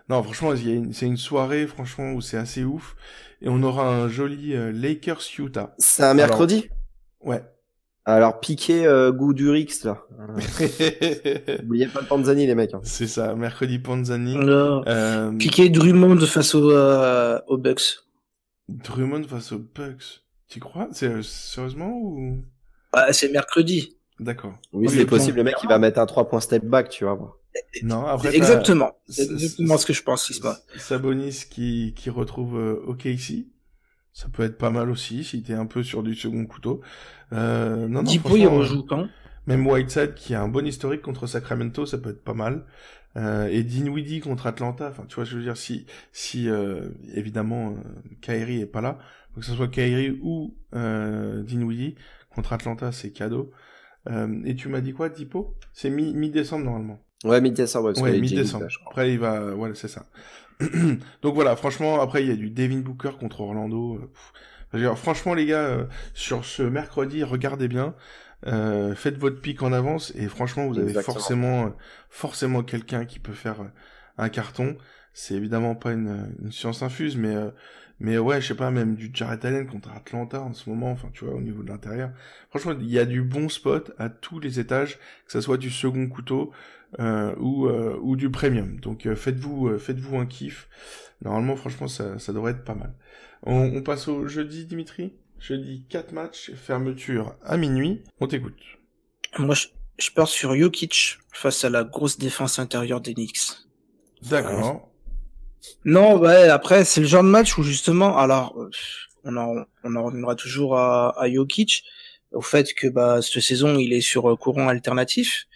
Non, franchement, c'est une soirée, franchement, où c'est assez ouf. Et on aura un joli Lakers-Utah. C'est un mercredi? Ouais. Alors, piqué goût du Rix, là. Oubliez pas le Panzani, les mecs. Hein. C'est ça, mercredi Panzani. Piqué Drummond face aux Bucks. Drummond face aux Bucks. Tu crois? Sérieusement ou? C'est mercredi. D'accord. Oui, Ok, c'est possible, le mec, il va mettre un 3 points step back, tu vas voir. Non, après. Exactement. C'est exactement ce que je pense, Isma. Sabonis qui retrouve OKC. Ça peut être pas mal aussi, si t'es un peu sur du second couteau. Non, Dipo, il rejoue quand? Même Whiteside, qui a un bon historique contre Sacramento, ça peut être pas mal. Et Dinwiddie contre Atlanta, enfin, tu vois, je veux dire, si évidemment, Kyrie est pas là, faut que ce soit Kyrie ou Dinwiddie contre Atlanta, c'est cadeau. Et tu m'as dit quoi, Dipo? C'est mi-décembre, normalement. Ouais, mi-décembre. Ouais, mi-décembre. Après, il va, ouais, c'est ça. Donc voilà, franchement, après, il y a du Devin Booker contre Orlando. Je veux dire, franchement, les gars, sur ce mercredi, regardez bien. Faites votre pic en avance et franchement, vous avez forcément quelqu'un qui peut faire un carton. C'est évidemment pas une science infuse, mais ouais, je sais pas, même du Jarrett Allen contre Atlanta en ce moment, enfin, tu vois, au niveau de l'intérieur. Franchement, il y a du bon spot à tous les étages, que ça soit du second couteau, ou du premium. Donc, faites-vous un kiff. Normalement, franchement, ça devrait être pas mal. On passe au jeudi, Dimitri? Jeudi, 4 matchs, fermeture à minuit. On t'écoute. Moi, je pars sur Jokic face à la grosse défense intérieure des Knicks. D'accord. Non, ouais, après, c'est le genre de match où justement, alors, on en reviendra toujours à Jokic, au fait que, cette saison, il est sur courant alternatif,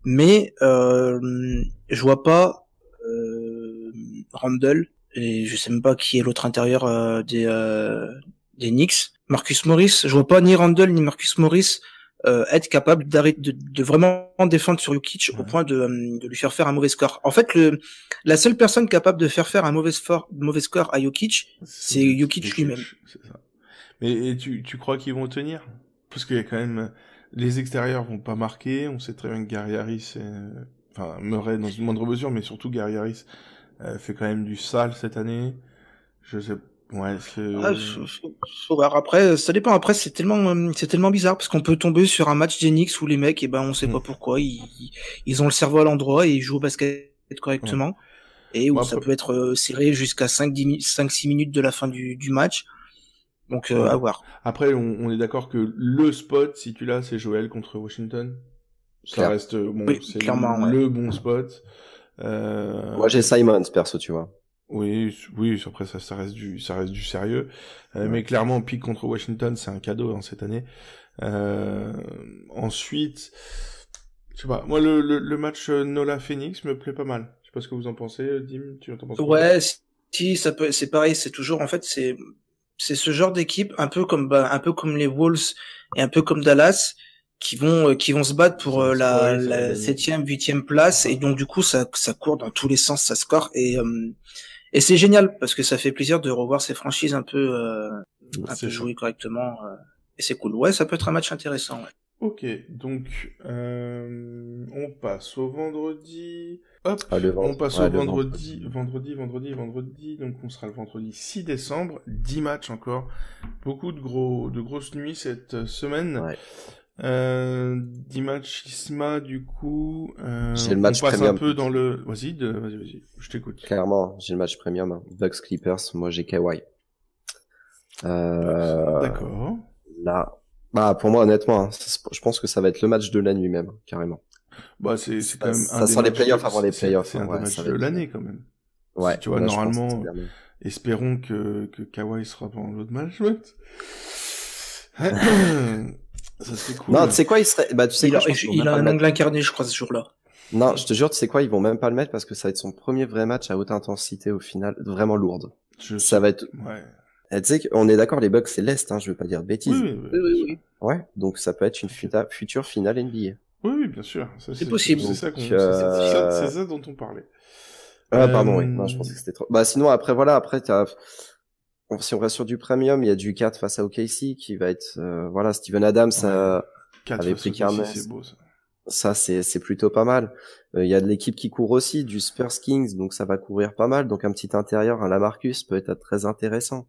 mais, je vois pas, Randle, et je sais même pas qui est l'autre intérieur, des Knicks. Marcus Morris, je vois pas ni Randle ni Marcus Morris être capable de vraiment défendre sur Jokic au point de lui faire un mauvais score. En fait, la seule personne capable de faire un mauvais score à Jokic, c'est Jokic lui-même. C'est ça. Mais tu crois qu'ils vont tenir? Parce qu'il y a quand même les extérieurs vont pas marquer. On sait très bien que Gary Harris, enfin Murray dans une moindre mesure, mais surtout Gary Harris fait quand même du sale cette année. Je sais. Ouais, faut voir. Après, ça dépend. Après, c'est tellement bizarre parce qu'on peut tomber sur un match d'Enix où les mecs, on sait pas pourquoi, ils ont le cerveau à l'endroit et ils jouent au basket correctement. Et où ça peut être serré jusqu'à 5-6 minutes de la fin du match. Donc, à voir. Après, on est d'accord que le spot, si tu l'as, c'est Joel contre Washington. Ça reste, c'est clairement, le bon spot. Moi, j'ai Simons, perso, tu vois. Oui, après ça reste du sérieux, mais clairement pick contre Washington c'est un cadeau cette année. Ensuite, je sais pas, moi le match Nola Phoenix me plaît pas mal. Je sais pas ce que vous en pensez, Dim, tu en penses quoi? Ouais, si ça peut, c'est pareil, c'est toujours en fait c'est ce genre d'équipe un peu comme les Wolves et un peu comme Dallas qui vont se battre pour la 7e, 8e place et donc du coup ça court dans tous les sens, ça score et c'est génial parce que ça fait plaisir de revoir ces franchises un peu jouer correctement et c'est cool. Ouais, ça peut être un match intéressant. Ouais. Ok, donc on passe au vendredi. Hop, on passe au vendredi. Donc on sera le vendredi 6 décembre, 10 matchs encore, beaucoup de grosses nuits cette semaine. Ouais. 10 matchs Isma, du coup, j'ai le match on passe premium. Un peu dans le, vas-y, je t'écoute. Clairement, j'ai le match premium, Bucks Clippers, moi j'ai Kawhi. D'accord. Là, bah pour moi honnêtement, hein, je pense que ça va être le match de la nuit même, carrément. Bah c'est quand même ça sent les playoffs avant les playoffs. C'est un des matchs de l'année quand même. Ouais. Tu vois, là, normalement, espérons que Kawhi sera pas en l'autre match. Ça serait cool. Non, tu sais quoi, il serait. Bah tu sais quoi, il a un angle incarné, je crois, ce jour-là. Non, je te jure, tu sais quoi, ils vont même pas le mettre parce que ça va être son premier vrai match à haute intensité au final, vraiment lourde. Ça va être. Ouais. Et tu sais qu'on est d'accord, les Bucks c'est l'Est, hein, je veux pas dire de bêtises. Oui. Ouais, donc ça peut être une future finale NBA. Oui, bien sûr. C'est possible. C'est ça dont on parlait. Ah, pardon, oui. Non, je pensais que c'était trop. Bah, sinon, après, voilà, si on reste sur du premium, il y a du 4 face à OKC qui va être, voilà, Steven Adams, avait pris Carmes. C'est beau, ça. Ça, c'est plutôt pas mal. Il y a de l'équipe qui court aussi, du Spurs Kings, donc ça va courir pas mal. Donc un petit intérieur, un Lamarcus peut être très intéressant.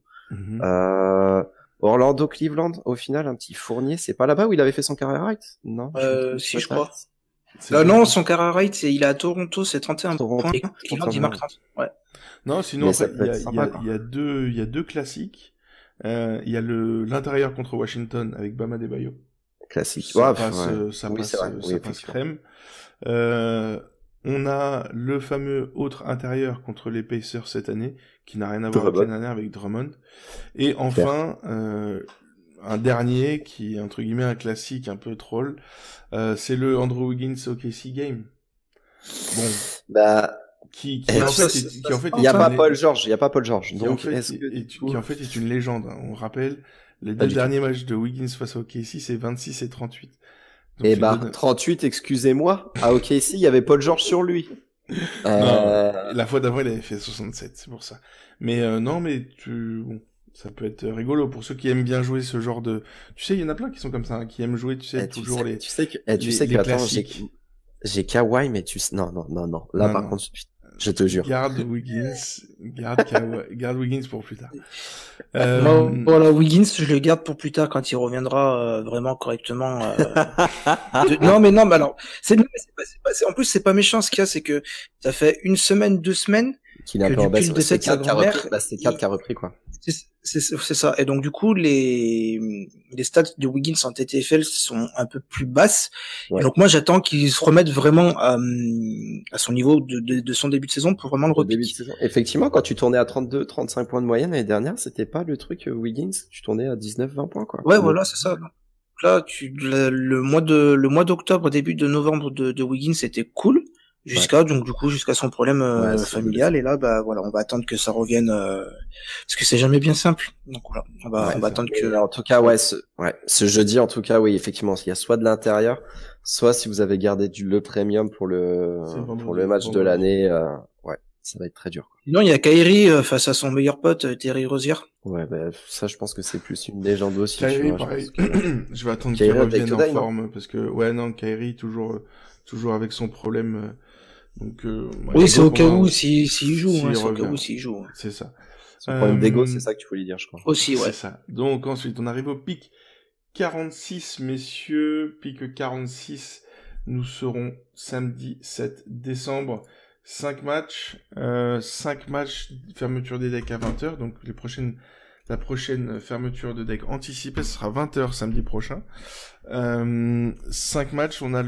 Orlando Cleveland, au final, un petit Fournier, c'est pas là-bas où il avait fait son carrière right? Non? Si, je crois. Non, son carrière right, il est à Toronto, c'est 31 points. Cleveland, il marque 30. Ouais. Non, sinon, après, il y a deux classiques. Il y a l'intérieur contre Washington avec Bam Adebayo. Classique. Ça passe crème. On a le fameux autre intérieur contre les Pacers cette année, qui n'a rien à voir avec l'année dernière avec Drummond. Et enfin, un dernier qui est entre guillemets un classique un peu troll, c'est le Andrew Wiggins OKC game. Bon. Bah. Qui en fait, il y a pas Paul George, donc qui en fait est une légende. Hein. On rappelle, les deux derniers matchs de Wiggins face à OKC, c'est 26 et 38. Donc, et bah, 38, excusez-moi, à OKC, il y avait Paul George sur lui. Non, la fois d'avant, il avait fait 67, c'est pour ça. Mais non, mais bon, ça peut être rigolo pour ceux qui aiment bien jouer ce genre de... Tu sais, il y en a plein qui sont comme ça, hein, qui aiment jouer, toujours les... Tu sais que attends, j'ai Kawhi, mais non. Là, par contre, je te jure. Garde Wiggins pour plus tard. Voilà, Wiggins, je le garde pour plus tard quand il reviendra vraiment correctement. Non, mais alors, en plus, c'est pas méchant ce qu'il y a, c'est que ça fait 1 semaine, 2 semaines qu'il a un peu en baisse. C'est 4 qui a repris, quoi. C'est ça. Et donc, du coup, les stats de Wiggins en TTFL sont un peu plus basses. Ouais. Et donc, moi, j'attends qu'il se remette vraiment à son niveau de son début de saison pour vraiment le repiquer. Effectivement, quand tu tournais à 32, 35 points de moyenne l'année dernière, c'était pas le truc Wiggins. Tu tournais à 19, 20 points, quoi. Ouais, voilà, c'est ça. Donc, là, le mois d'octobre, début de novembre de Wiggins, c'était cool. Jusqu'à son problème familial, et là bah voilà, on va attendre que ça revienne parce que c'est jamais bien simple. Donc voilà, on va attendre que en tout cas ce jeudi en tout cas oui, effectivement, il y a soit de l'intérieur, soit si vous avez gardé le premium pour le match de l'année, ça va être très dur. Sinon, il y a Kyrie face à son meilleur pote Terry Rozier. Ouais, bah ça je pense que c'est plus une légende aussi. Kyrie, pareil. Je vais attendre qu'il revienne en forme parce que Kyrie toujours avec son problème donc oui, c'est au cas où s'il joue, c'est au cas où s'il joue. C'est ça. Son problème d'ego, c'est ça que tu voulais dire, je crois. Aussi, ouais. C'est ça. Donc ensuite, on arrive au pic 46, messieurs. Pic 46, nous serons samedi 7 décembre. 5 matchs, fermeture des decks à 20h. Donc la prochaine fermeture de deck anticipée, ce sera 20h samedi prochain. 5 matchs, on a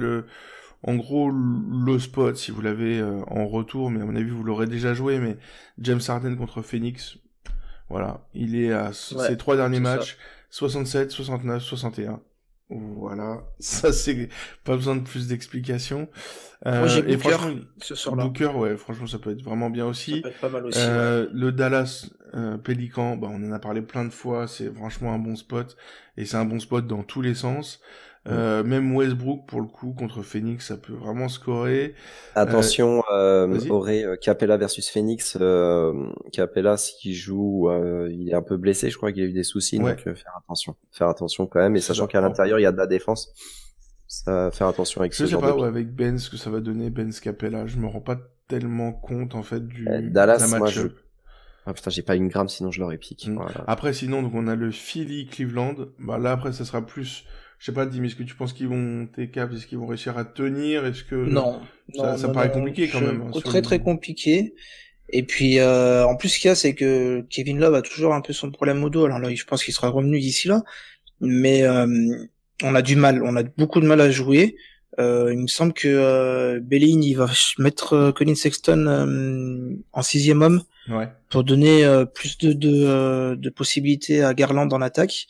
en gros, le spot, si vous l'avez en retour, mais à mon avis, vous l'aurez déjà joué, mais James Harden contre Phoenix, voilà, il est à ses 3 derniers matchs, 67, 69, 61. Voilà, ça c'est pas besoin de plus d'explications. Moi j'ai Booker ce soir-là. Booker, franchement, ça peut être vraiment bien aussi. Ça peut être pas mal aussi. Le Dallas Pélican, on en a parlé plein de fois, c'est franchement un bon spot, et c'est un bon spot dans tous les sens. Même Westbrook pour le coup contre Phoenix, ça peut vraiment scorer. Attention, aurait Capella versus Phoenix. Capella, s'il joue, il est un peu blessé, je crois qu'il a eu des soucis, donc faire attention quand même. Et sachant qu'à l'intérieur il y a de la défense, ça faire attention avec ce genre de. Je sais pas avec Ben ce que ça va donner, Ben Capella. Je me rends pas tellement compte en fait du Dallas. Moi, putain, j'ai pas une gramme, sinon je l'aurais piqué. Voilà. Après, sinon, donc on a le Philly Cleveland. Là après, ça sera plus. Je sais pas, Dim, est-ce que tu penses qu'ils vont est-ce qu'ils vont réussir à tenir? Est-ce que non, ça paraît compliqué quand même. Très très compliqué. Et puis en plus, ce qu'il y a, c'est que Kevin Love a toujours un peu son problème au dos. Alors là, je pense qu'il sera revenu d'ici là, mais on a beaucoup de mal à jouer. Il me semble que Bellin il va mettre Colin Sexton en 6e homme Ouais. pour donner plus de possibilités à Garland en attaque.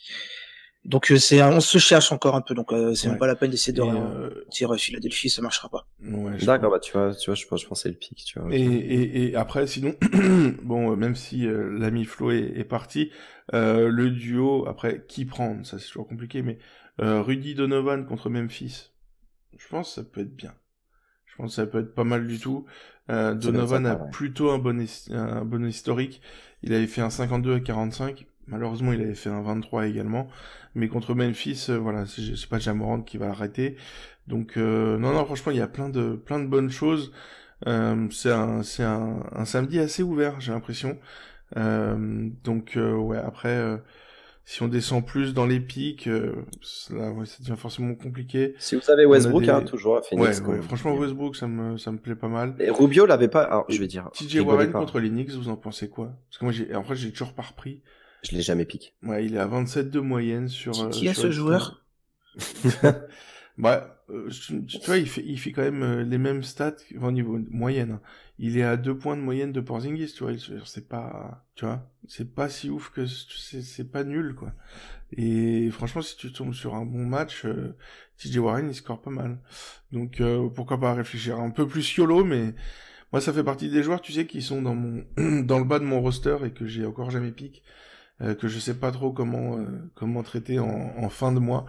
Donc on se cherche encore un peu. Donc c'est Ouais. même pas la peine d'essayer de Et, dire Philadelphie, ça marchera pas. Ouais, je D'accord, crois. bah tu vois, je pensais le pic, tu vois. Et après, sinon, bon, même si l'ami Flo est parti, le duo, après, qui prendre? Ça, c'est toujours compliqué, mais Rudy Donovan contre Memphis, je pense que ça peut être bien. Je pense que ça peut être pas mal du tout. Donovan a plutôt un bon historique. Il avait fait un 52 à 45. Malheureusement, il avait fait un 23 également. Mais contre Memphis, voilà, c'est pas Ja Morant qui va l'arrêter. Donc, non, franchement, il y a plein de bonnes choses. C'est un samedi assez ouvert, j'ai l'impression. Donc, ouais, après, si on descend plus dans les pics, là, ouais, ça devient forcément compliqué. Si vous avez Westbrook, hein, toujours à Phoenix. Ouais, franchement, Westbrook, ça me plaît pas mal. Et Rubio l'avait pas, alors, je vais dire. TJ Warren contre les Knicks, vous en pensez quoi? Parce que moi, j'ai toujours pas repris. Je l'ai jamais piqué. Ouais, il est à 27 de moyenne sur... Qui est ce joueur? Bah, tu vois, il fait quand même les mêmes stats au niveau moyenne. Hein. Il est à 2 points de moyenne de Porzingis, tu vois. C'est pas, tu vois, c'est pas si ouf que c'est pas nul, quoi. Et franchement, si tu tombes sur un bon match, TJ Warren, il score pas mal. Donc, pourquoi pas réfléchir un peu plus YOLO, mais moi, ça fait partie des joueurs, tu sais, qui sont dans le bas de mon roster et que j'ai encore jamais piqué. Que je sais pas trop comment traiter en fin de mois.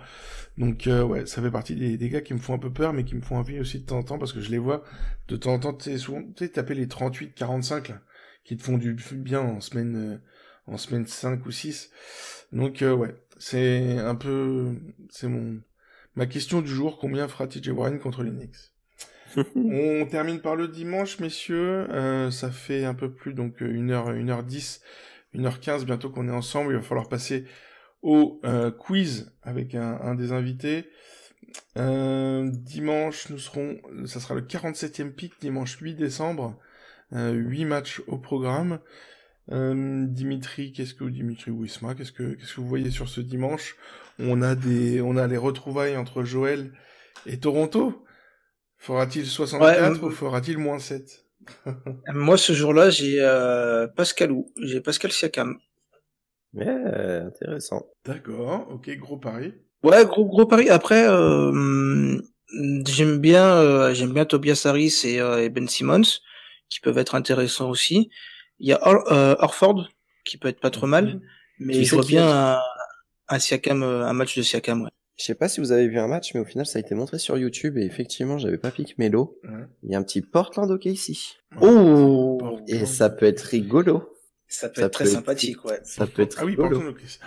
Donc ouais, ça fait partie des gars qui me font un peu peur, mais qui me font envie aussi de temps en temps, parce que je les vois de temps en temps, tu sais, souvent, tu sais, taper les 38-45, là, qui te font du bien en semaine 5 ou 6. Donc ouais, c'est ma question du jour, combien fera TJ Warren contre les Knicks? On termine par le dimanche, messieurs, ça fait un peu plus, donc 1h10, 1h15 bientôt qu'on est ensemble, il va falloir passer au quiz avec un des invités. Dimanche, ça sera le 47e pick, dimanche 8 décembre, 8 matchs au programme. Dimitri Wisma, qu'est-ce que vous voyez sur ce dimanche? On a les retrouvailles entre Joël et Toronto. Fera-t-il 64 ou fera-t-il moins 7? Moi, ce jour-là, j'ai Pascal Siakam. Ouais, intéressant. D'accord, ok, gros pari. Ouais, gros pari. Après, j'aime bien Tobias Harris et Ben Simmons, qui peuvent être intéressants aussi. Il y a Horford, qui peut être pas trop mal, mais je vois bien un Siakam, un match de Siakam, ouais. Je sais pas si vous avez vu un match, mais au final, ça a été montré sur YouTube et effectivement, j'avais pas piqué Melo. Ouais. Il y a un petit Portland OKC. Oh! Et ça peut être rigolo. Ça peut être très sympathique, ouais. Ça peut être rigolo. Portland OKC.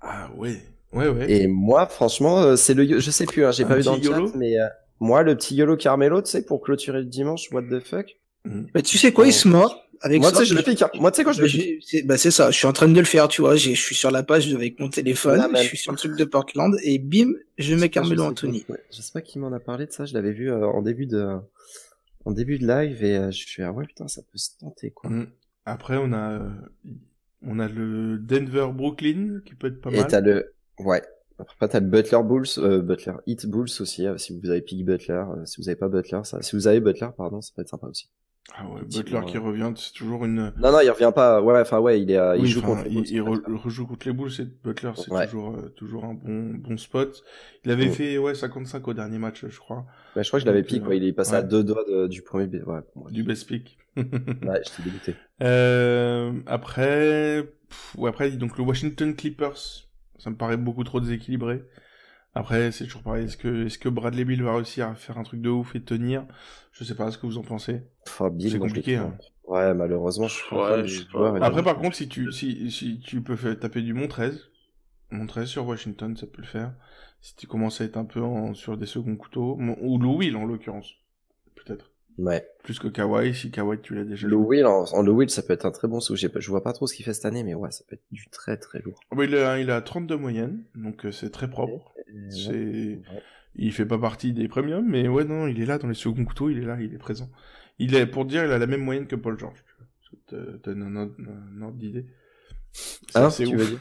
Ah ouais. Ouais. Et moi, franchement, c'est je sais plus, hein, j'ai pas vu dans le chat, mais moi, le petit YOLO Carmelo, tu sais, pour clôturer le dimanche, what the fuck? Bah, tu sais quoi, Isma, avec moi, ça, tu sais, je le pique, hein. Moi, tu sais quoi, je le pique. C'est ça, je suis en train de le faire, tu vois, je suis sur la page avec mon téléphone, je suis sur le truc de Portland, et bim, je mets Carmelo Anthony. Je sais pas qui m'en a parlé de ça, je l'avais vu en début de live, et je suis ouais, putain, ça peut se tenter, quoi. Après, on a le Denver-Brooklyn, qui peut être pas mal. Et t'as ouais. Après, t'as le Butler Heat Bulls aussi, si vous avez pick Butler, si vous avez pas Butler, si vous avez Butler, pardon, ça peut être sympa aussi. Ah ouais, Butler qui revient, c'est toujours une... Non, il revient pas, ouais, il joue contre les Bulls. Il rejoue contre les Bulls, Butler, c'est toujours un bon spot. Il avait fait, 55 au dernier match, je crois. Ouais, je crois que je l'avais pick, il est passé à 2 doigts du premier, du best pick. Ouais, j'étais dégoûté. Après, donc le Washington Clippers, ça me paraît beaucoup trop déséquilibré. Après, c'est toujours pareil. Est-ce que Bradley Beal va réussir à faire un truc de ouf et tenir? Je sais pas ce que vous en pensez. C'est compliqué, hein. Ouais, malheureusement, je crois. Après, par contre, si tu peux taper du Montrez sur Washington, ça peut le faire. Si tu commences à être un peu sur des seconds couteaux, ou Lou Will, en l'occurrence. Peut-être. Ouais. Plus que Kawhi, si Kawhi tu l'as déjà Lou Will, en Lou Will, ça peut être un très bon sou. Je vois pas trop ce qu'il fait cette année, mais ouais, ça peut être du très très lourd. Il a 32 moyennes, donc c'est très propre. Il fait pas partie des premiums, mais ouais, non, il est là dans les seconds couteaux, il est là, il est présent. Pour dire, il a la même moyenne que Paul George. te donne un ordre d'idée. Hein, C'est tu ouf. veux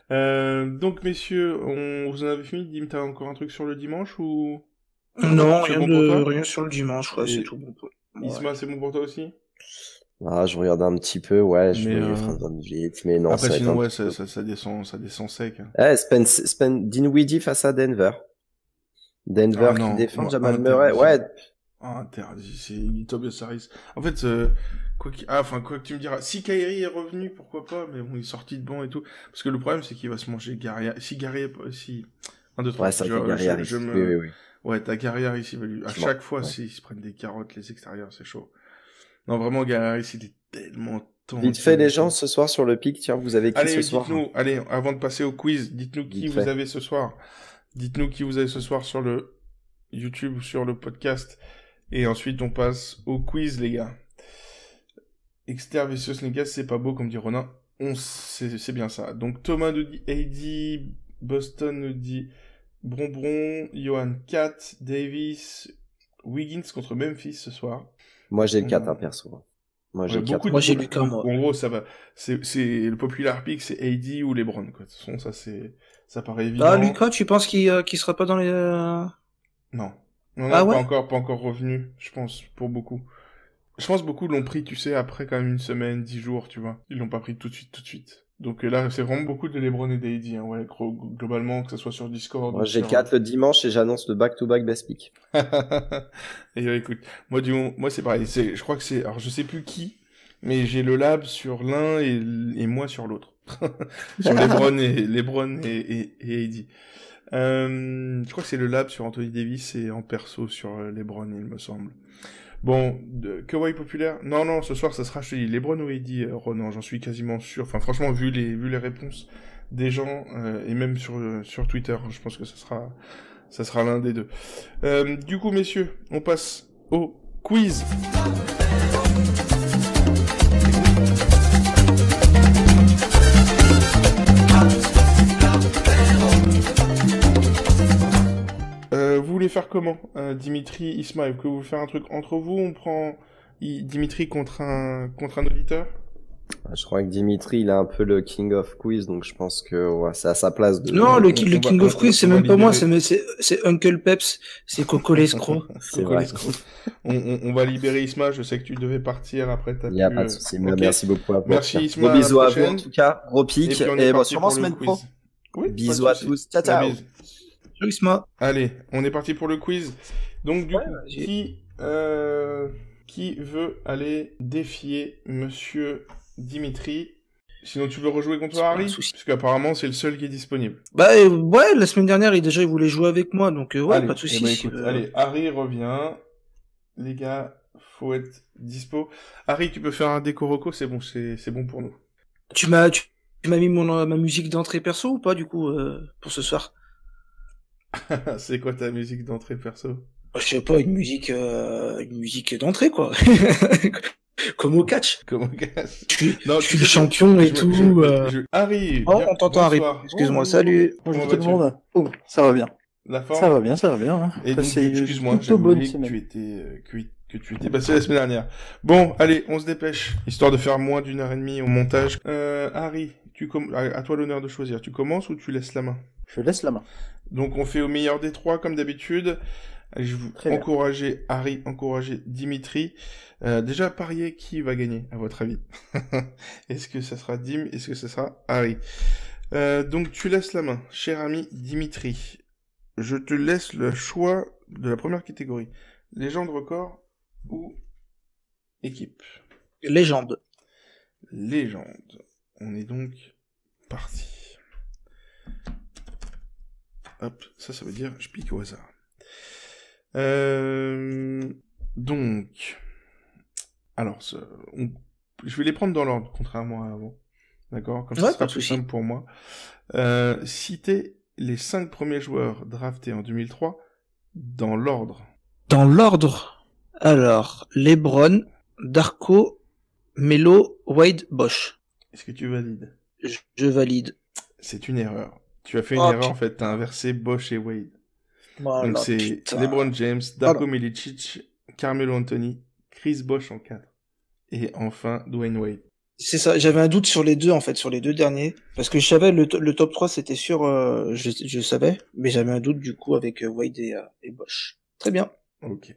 dire Donc, messieurs, vous en avez fini? Dim, t'as encore un truc sur le dimanche ou... Non, C'est rien, bon pour toi rien sur le dimanche, ouais, Et c'est tout bon. Isma, c'est bon pour toi aussi? Ah, je regarde un petit peu, ouais, je Mais, vais vite, mais non, Après, ça va sinon, être un ouais, petit peu. ça descend sec. Hein. Dinwiddie face à Denver. Denver Ah qui non, défend moi, Jamal Murray. Ouais, Interdit, c'est Tobias Harris. En fait, quoi que tu me diras, si Kyrie est revenu, pourquoi pas, mais bon, il est sorti de banc et tout. Parce que le problème, c'est qu'il va se manger Gary. Si Gary, si 1, 2, 3, ouais, ça fait Gary Harris. Oui. Ouais, t'as Gary Harris, il va lui, à chaque fois, s'ils se prennent des carottes, les extérieurs, c'est chaud. Non, vraiment, Gary Harris, il est tellement tendu. Vite fait, les gens, ce soir sur le pic, tiens, vous avez qui Allez, ce soir? dites-nous, allez, avant de passer au quiz, dites-nous qui Vite vous fait. avez ce soir. Dites-nous qui vous avez ce soir sur le YouTube ou sur le podcast. Et ensuite, on passe au quiz, les gars. Exter vs Lakers, c'est pas beau, comme dit Ronin. C'est bien ça. Donc, Thomas nous dit AD, Boston nous dit Bronbron, Johan 4, Davis, Wiggins contre Memphis ce soir. Moi, j'ai le 4, hein, perso. Moi, j'ai le 4. Moi, j'ai Lucas, moi. En gros, ça va. C'est le popular pick, c'est AD ou LeBron, quoi. De toute façon, ça paraît évident. Ah, Lucas, tu penses qu'il sera pas dans les... Non. Non, Ah ouais? pas encore revenu, je pense, pour beaucoup. Je pense beaucoup l'ont pris, tu sais, après quand même une semaine, 10 jours, tu vois. Ils l'ont pas pris tout de suite. Donc là, c'est vraiment beaucoup de LeBron et d'AD, hein, ouais, globalement, que ce soit sur Discord. Moi, j'ai 4 le dimanche et j'annonce le back-to-back best pick. Et écoute, moi c'est pareil, je crois que c'est, alors je sais plus qui, mais j'ai le lab sur l'un et moi sur l'autre. Sur LeBron et AD. Je crois que c'est le lab sur Anthony Davis et en perso sur LeBron, il me semble. Bon, Kawhi populaire? Non, ce soir, ça sera, je te dis, LeBron ou AD, Ronan, j'en suis quasiment sûr. Enfin, franchement, vu les réponses des gens, et même sur Twitter, je pense que ça sera l'un des deux. Du coup, messieurs, on passe au quiz. Vous voulez faire comment, Dimitri, Ismaël? Que vous voulez faire un truc entre vous? On prend Dimitri contre un auditeur? Je crois que Dimitri, il a un peu le King of Quiz, donc je pense que ouais, c'est à sa place de... Non, le King of Quiz, c'est même pas moi, c'est Uncle Peps, c'est Coco l'escroc. C'est vrai. On va libérer Isma, je sais que tu devais partir après ta... Il n'y a pas de souci, okay. Merci beaucoup à vous. Merci Isma, gros bisous à vous prochaine. en tout cas, gros pic, et bon, sûrement semaine pro. Oui, bisous à tous, ciao ciao. Isma. Allez, on est parti pour le quiz. Donc du coup, vas-y. qui veut aller défier Monsieur Dimitri? Sinon, tu veux rejouer contre Harry? Parce qu'apparemment, c'est le seul qui est disponible. Bah ouais, la semaine dernière, il voulait jouer avec moi, donc ouais, allez, pas de soucis. Eh ben, écoute, allez, Harry revient. Les gars, faut être dispo. Harry, tu peux faire un déco roco, c'est bon pour nous. Tu m'as mis ma musique d'entrée perso ou pas, du coup, pour ce soir? C'est quoi ta musique d'entrée perso? Je sais pas, une musique d'entrée, quoi. Comme au catch. Comme au catch. Je suis le champion et tout. Harry. Oh, on t'entend, Harry. Excuse-moi, salut. Bonjour tout le monde. Oh, ça va bien. La forme? Ça va bien. Hein. Et donc, c'est excuse-moi, plutôt bonne j'avais semaine. que tu étais passé la semaine dernière. Bon, allez, on se dépêche, histoire de faire moins d'une heure et demie au montage. Harry, à toi l'honneur de choisir. Tu commences ou tu laisses la main? Je laisse la main. Donc, on fait au meilleur des trois, comme d'habitude. Je vous encourager Harry, encourager Dimitri. Déjà, pariez qui va gagner, à votre avis? Est-ce que ça sera Dim? Est-ce que ça sera Harry? Donc, tu laisses la main, cher ami Dimitri. Je te laisse le choix de la première catégorie. Légende, record ou équipe? Légende. Légende. On est donc parti. Hop, ça veut dire je pique au hasard. Donc, alors, je vais les prendre dans l'ordre, contrairement à avant. D'accord? Comme ça, Ouais, ce sera plus simple pour moi. Citez les 5 premiers joueurs draftés en 2003 dans l'ordre. Dans l'ordre. Alors, LeBron, Darko, Melo, Wade, Bosch. Est-ce que tu valides? Je valide. C'est une erreur. Tu as fait une erreur, en fait. T'as inversé Bosch et Wade. Voilà, donc c'est putain. LeBron James, Darko Milicic, Carmelo Anthony, Chris Bosh en 4. et enfin Dwayne Wade. C'est ça, j'avais un doute sur les deux, en fait, sur les deux derniers. Parce que je savais, le top 3, c'était sûr, je savais, mais j'avais un doute, du coup, avec Wade et Bosch. Très bien. Ok.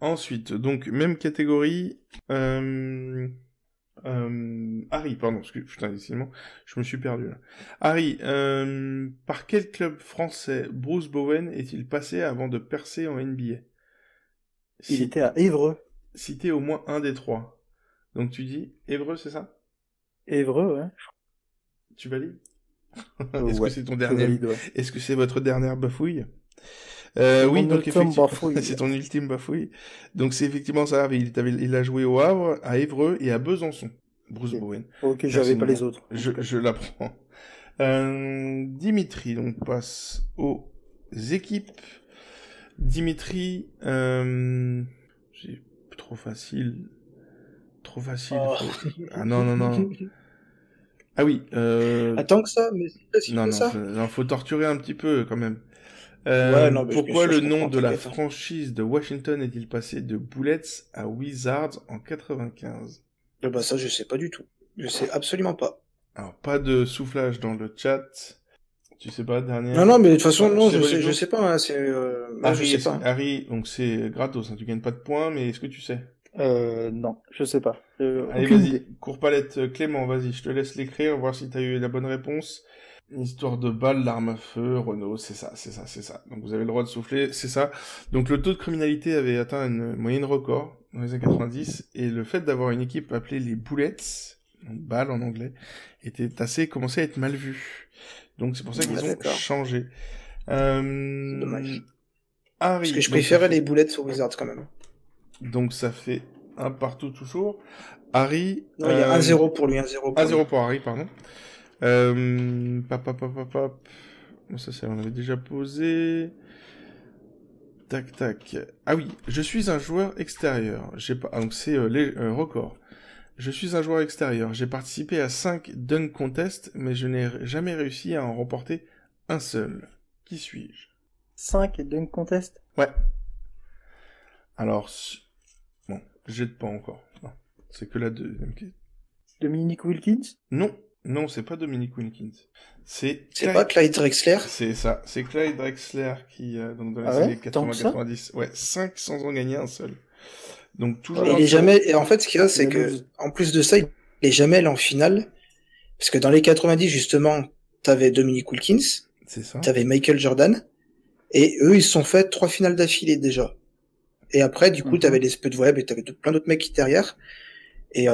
Ensuite, donc, même catégorie, Harry, pardon, putain, décidément, je me suis perdu là. Harry, par quel club français Bruce Bowen est-il passé avant de percer en NBA? Il était à Évreux. Citez au moins un des trois. Donc tu dis Évreux, c'est ça? Évreux, ouais. Tu valides? Est-ce Ouais, que c'est ton dernier? valide, ouais. Est-ce que c'est votre dernière bafouille? Oui, donc effectivement, c'est ton ultime bafouille. Donc c'est effectivement ça. Il a joué au Havre, à Évreux et à Besançon. Bruce Bowen. Ok, j'avais pas les autres. Je l'apprends. Dimitri, donc passe aux équipes. Dimitri, c'est trop facile. Trop facile. Oh. Ah non. Ah oui. Attends que ça, mais c'est facile non, que ça. Non, faut torturer un petit peu quand même. Non, pourquoi le nom de la t'inquiète. franchise de Washington est-il passé de Bullets à Wizards en 95? Bah ça, je sais pas du tout. Je sais absolument pas. Alors, pas de soufflage dans le chat. Tu sais pas, dernière? Non, mais de toute façon, non, Tu sais pas du je tout sais pas. Hein, Harry, je sais pas. Harry, donc c'est gratos, hein, tu gagnes pas de points, mais est-ce que tu sais? Non, je sais pas. Allez, Aucune vas-y, idée. Courpalette, Clément, vas-y, je te laisse l'écrire, voir si t'as eu la bonne réponse. Une histoire de balle, l'arme à feu, Renault, c'est ça. Donc vous avez le droit de souffler, c'est ça. Donc le taux de criminalité avait atteint une moyenne record dans les années 90, et le fait d'avoir une équipe appelée les Bullets, donc balles en anglais, commençait à être mal vu. Donc c'est pour ça qu'ils ont changé. Dommage. Harry, Parce que je préférais les boulettes aux Wizards quand même. Donc ça fait un partout toujours. Harry... Non, il y a 1-0 pour lui, 1-0 pour 1-0 pour Harry, pardon. Ça, on avait déjà posé. Tac. Ah oui, je suis un joueur extérieur. Donc c'est les records. Je suis un joueur extérieur. J'ai participé à 5 dunk contests, mais je n'ai jamais réussi à en remporter un seul. Qui suis-je? 5 dunk contest? Ouais. Alors, bon, jette pas encore. Non, c'est que la deuxième. Dominique Wilkins? Non, c'est pas Dominique Wilkins. C'est pas Clyde Drexler? C'est ça, c'est Clyde Drexler qui, donc dans les années 80-90, 5 sans en gagner un seul. Donc toujours. Il est jamais, et en fait, ce qu'il y a, c'est que, en plus de ça, il est jamais allé en finale. Parce que dans les 90, justement, t'avais Dominique Wilkins. C'est ça. T'avais Michael Jordan. Et eux, ils se sont fait 3 finales d'affilée, déjà. Et après, du coup, t'avais les Spud Webb et t'avais plein d'autres mecs qui derrière. Et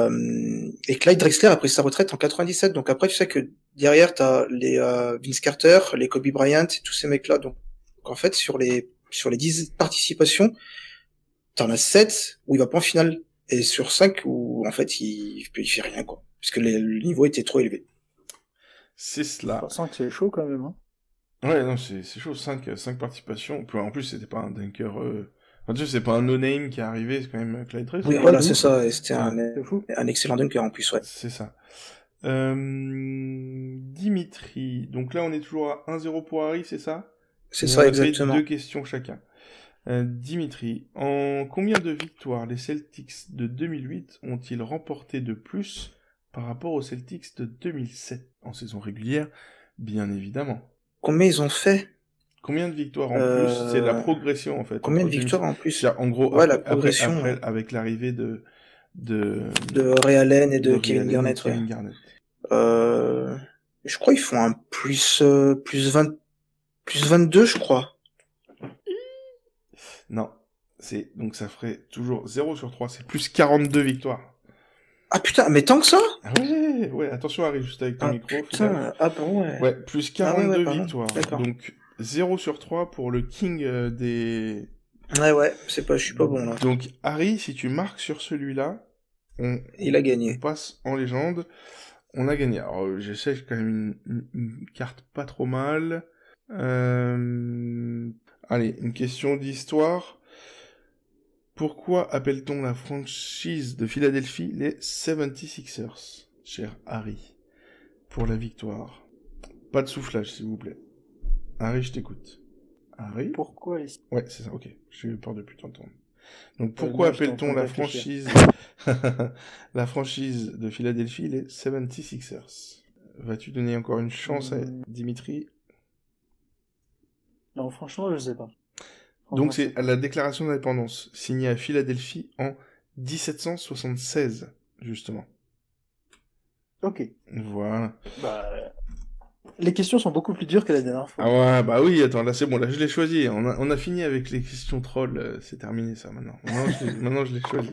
Clyde Drexler a pris sa retraite en 97. Donc après, tu sais que derrière, t'as les Vince Carter, les Kobe Bryant et tous ces mecs-là. Donc en fait, sur les 10 participations, t'en as 7 où il va pas en finale. Et sur 5 où, en fait, il fait rien, quoi. Parce que le niveau était trop élevé. C'est cela. 5, c'est chaud quand même, hein. Ouais, non, c'est chaud. 5 participations. En plus, c'était pas un dunker, enfin, tu sais, c'est pas un no-name qui est arrivé, c'est quand même Clyde Drexler. Oui, voilà, c'est ça. Et c'était un excellent dunker en plus, ouais. C'est ça. Dimitri. Donc là, on est toujours à 1-0 pour Harry, c'est ça? C'est ça, exactement. 2 questions chacun. Dimitri, en combien de victoires les Celtics de 2008 ont-ils remporté de plus par rapport aux Celtics de 2007 en saison régulière, bien évidemment? Combien ils ont fait? Combien de victoires en plus? C'est la progression en fait. Combien de victoires en plus? En gros, ouais, la progression, après, avec l'arrivée de Ray Allen et de Kevin Garnett. Je crois qu'ils font un plus 22, je crois. Non, donc ça ferait toujours 0 sur 3, c'est plus 42 victoires. Ah putain, mais tant que ça? Ah ouais, attention Harry, juste avec ton micro. Putain, bon, ouais. Ouais, plus 42 ouais, victoires. Donc 0 sur 3 pour le king des... Ouais, je suis pas bon là. Donc Harry, si tu marques sur celui-là, il a gagné. On passe en légende. On a gagné. Alors j'essaie quand même une carte pas trop mal. Allez, une question d'histoire. Pourquoi appelle-t-on la franchise de Philadelphie les 76ers, cher Harry, pour la victoire? Pas de soufflage, s'il vous plaît. Harry, je t'écoute. Harry? Pourquoi les... Ouais, c'est ça, ok. J'ai eu peur de plus t'entendre. Donc pourquoi moi, j'étais en appelle-t-on train la de réfléchir. franchise la franchise de Philadelphie les 76ers? Vas-tu donner encore une chance à Dimitri? Non, franchement, je sais pas. Donc c'est la déclaration d'indépendance signée à Philadelphie en 1776, justement. Ok. Voilà. Bah, les questions sont beaucoup plus dures que la dernière fois. Ah ouais, bah oui, attends, là c'est bon, là je l'ai choisi. On a fini avec les questions trolls, c'est terminé ça maintenant. Maintenant je l'ai choisi.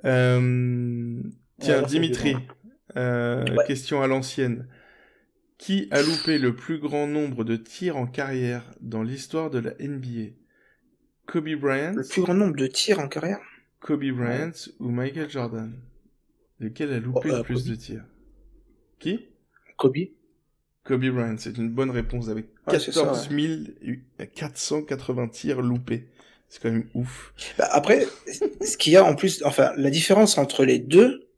Tiens, Alors, Dimitri, Ouais. question à l'ancienne. Qui a loupé le plus grand nombre de tirs en carrière dans l'histoire de la NBA? Kobe Bryant, Le plus grand nombre de tirs en carrière? Kobe Bryant ou Michael Jordan? Lequel a loupé Oh, le plus Kobe. de tirs? Qui? Kobe? Kobe Bryant, c'est une bonne réponse avec Ouais, c'est ça, 14 480 tirs loupés. C'est quand même ouf. Bah, après, ce qu'il y a en plus, enfin, la différence entre les deux,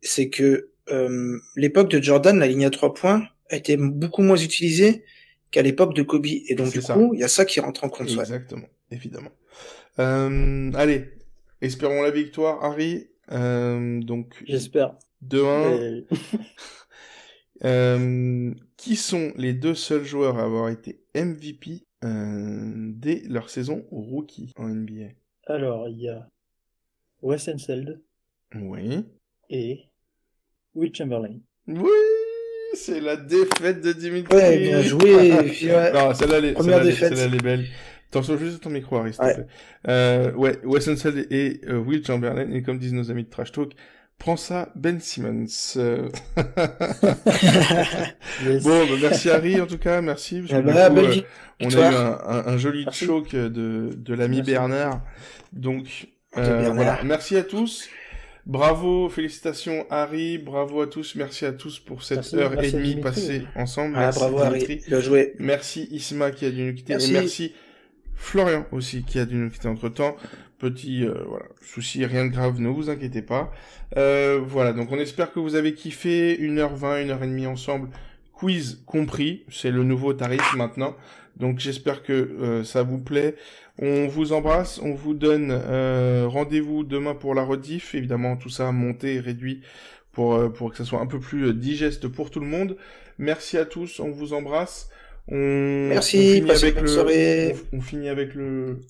c'est que l'époque de Jordan, la ligne à 3 points, a été beaucoup moins utilisée qu'à l'époque de Kobe. Et donc, C'est du ça. coup, il y a ça qui rentre en compte. Ouais. Exactement, évidemment. Allez, espérons la victoire, Harry. Donc, J'espère. 2-1. Mais- Qui sont les deux seuls joueurs à avoir été MVP dès leur saison rookie en NBA? Alors, il y a Wes Unseld Oui. et Will Chamberlain. Oui, c'est la défaite de Dimitri. Ouais, bien joué. Et puis, ouais. Non, celle-là, Première défaite. elle est belle. Attention juste à ton micro, Harry, s'il te Ouais. plaît. Ouais, Wes Unseld et Will Chamberlain, et comme disent nos amis de Trash Talk, prends ça, Ben Simmons. Yes. Bon, bah, merci Harry, en tout cas, merci. Parce que, Ah du bah, coup, belle on a eu victoire. un joli Merci. choc de l'ami Merci. Bernard. Donc, De Bernard. voilà. Merci à tous. Bravo, félicitations Harry, bravo à tous, merci à tous pour cette Merci, heure merci et à demie Dimitri. passée ensemble. Ah, Merci bravo, Dimitri. Harry. Bien joué. Merci Isma qui a dû nous quitter. Merci. Et merci Florian aussi qui a dû nous quitter entre temps. Petit voilà, souci, rien de grave, ne vous inquiétez pas. Voilà, donc on espère que vous avez kiffé 1h20, 1h30 ensemble, quiz compris. C'est le nouveau tarif maintenant. Donc j'espère que ça vous plaît. On vous embrasse, on vous donne rendez-vous demain pour la rediff. Évidemment, tout ça monté et réduit pour que ça soit un peu plus digeste pour tout le monde. Merci à tous, on vous embrasse. Merci, passez une bonne soirée. On finit avec le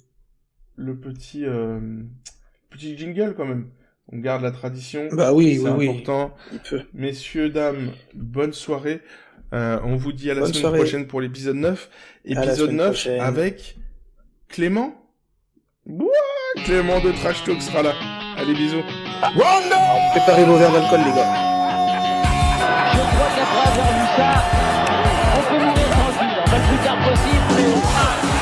petit jingle quand même. On garde la tradition. Bah oui, c'est oui, important. Il peut. Messieurs, dames, bonne soirée. On vous dit à la Bonne semaine soirée. prochaine pour l'épisode 9. la Épisode semaine 9 prochaine. avec Clément. Ouah, Clément de Trash Talk sera là. Allez, bisous. Préparez vos verres d'alcool, les gars. Je crois qu'après avoir vu ça, on peut mourir tranquille. Pas le plus tard possible, mais...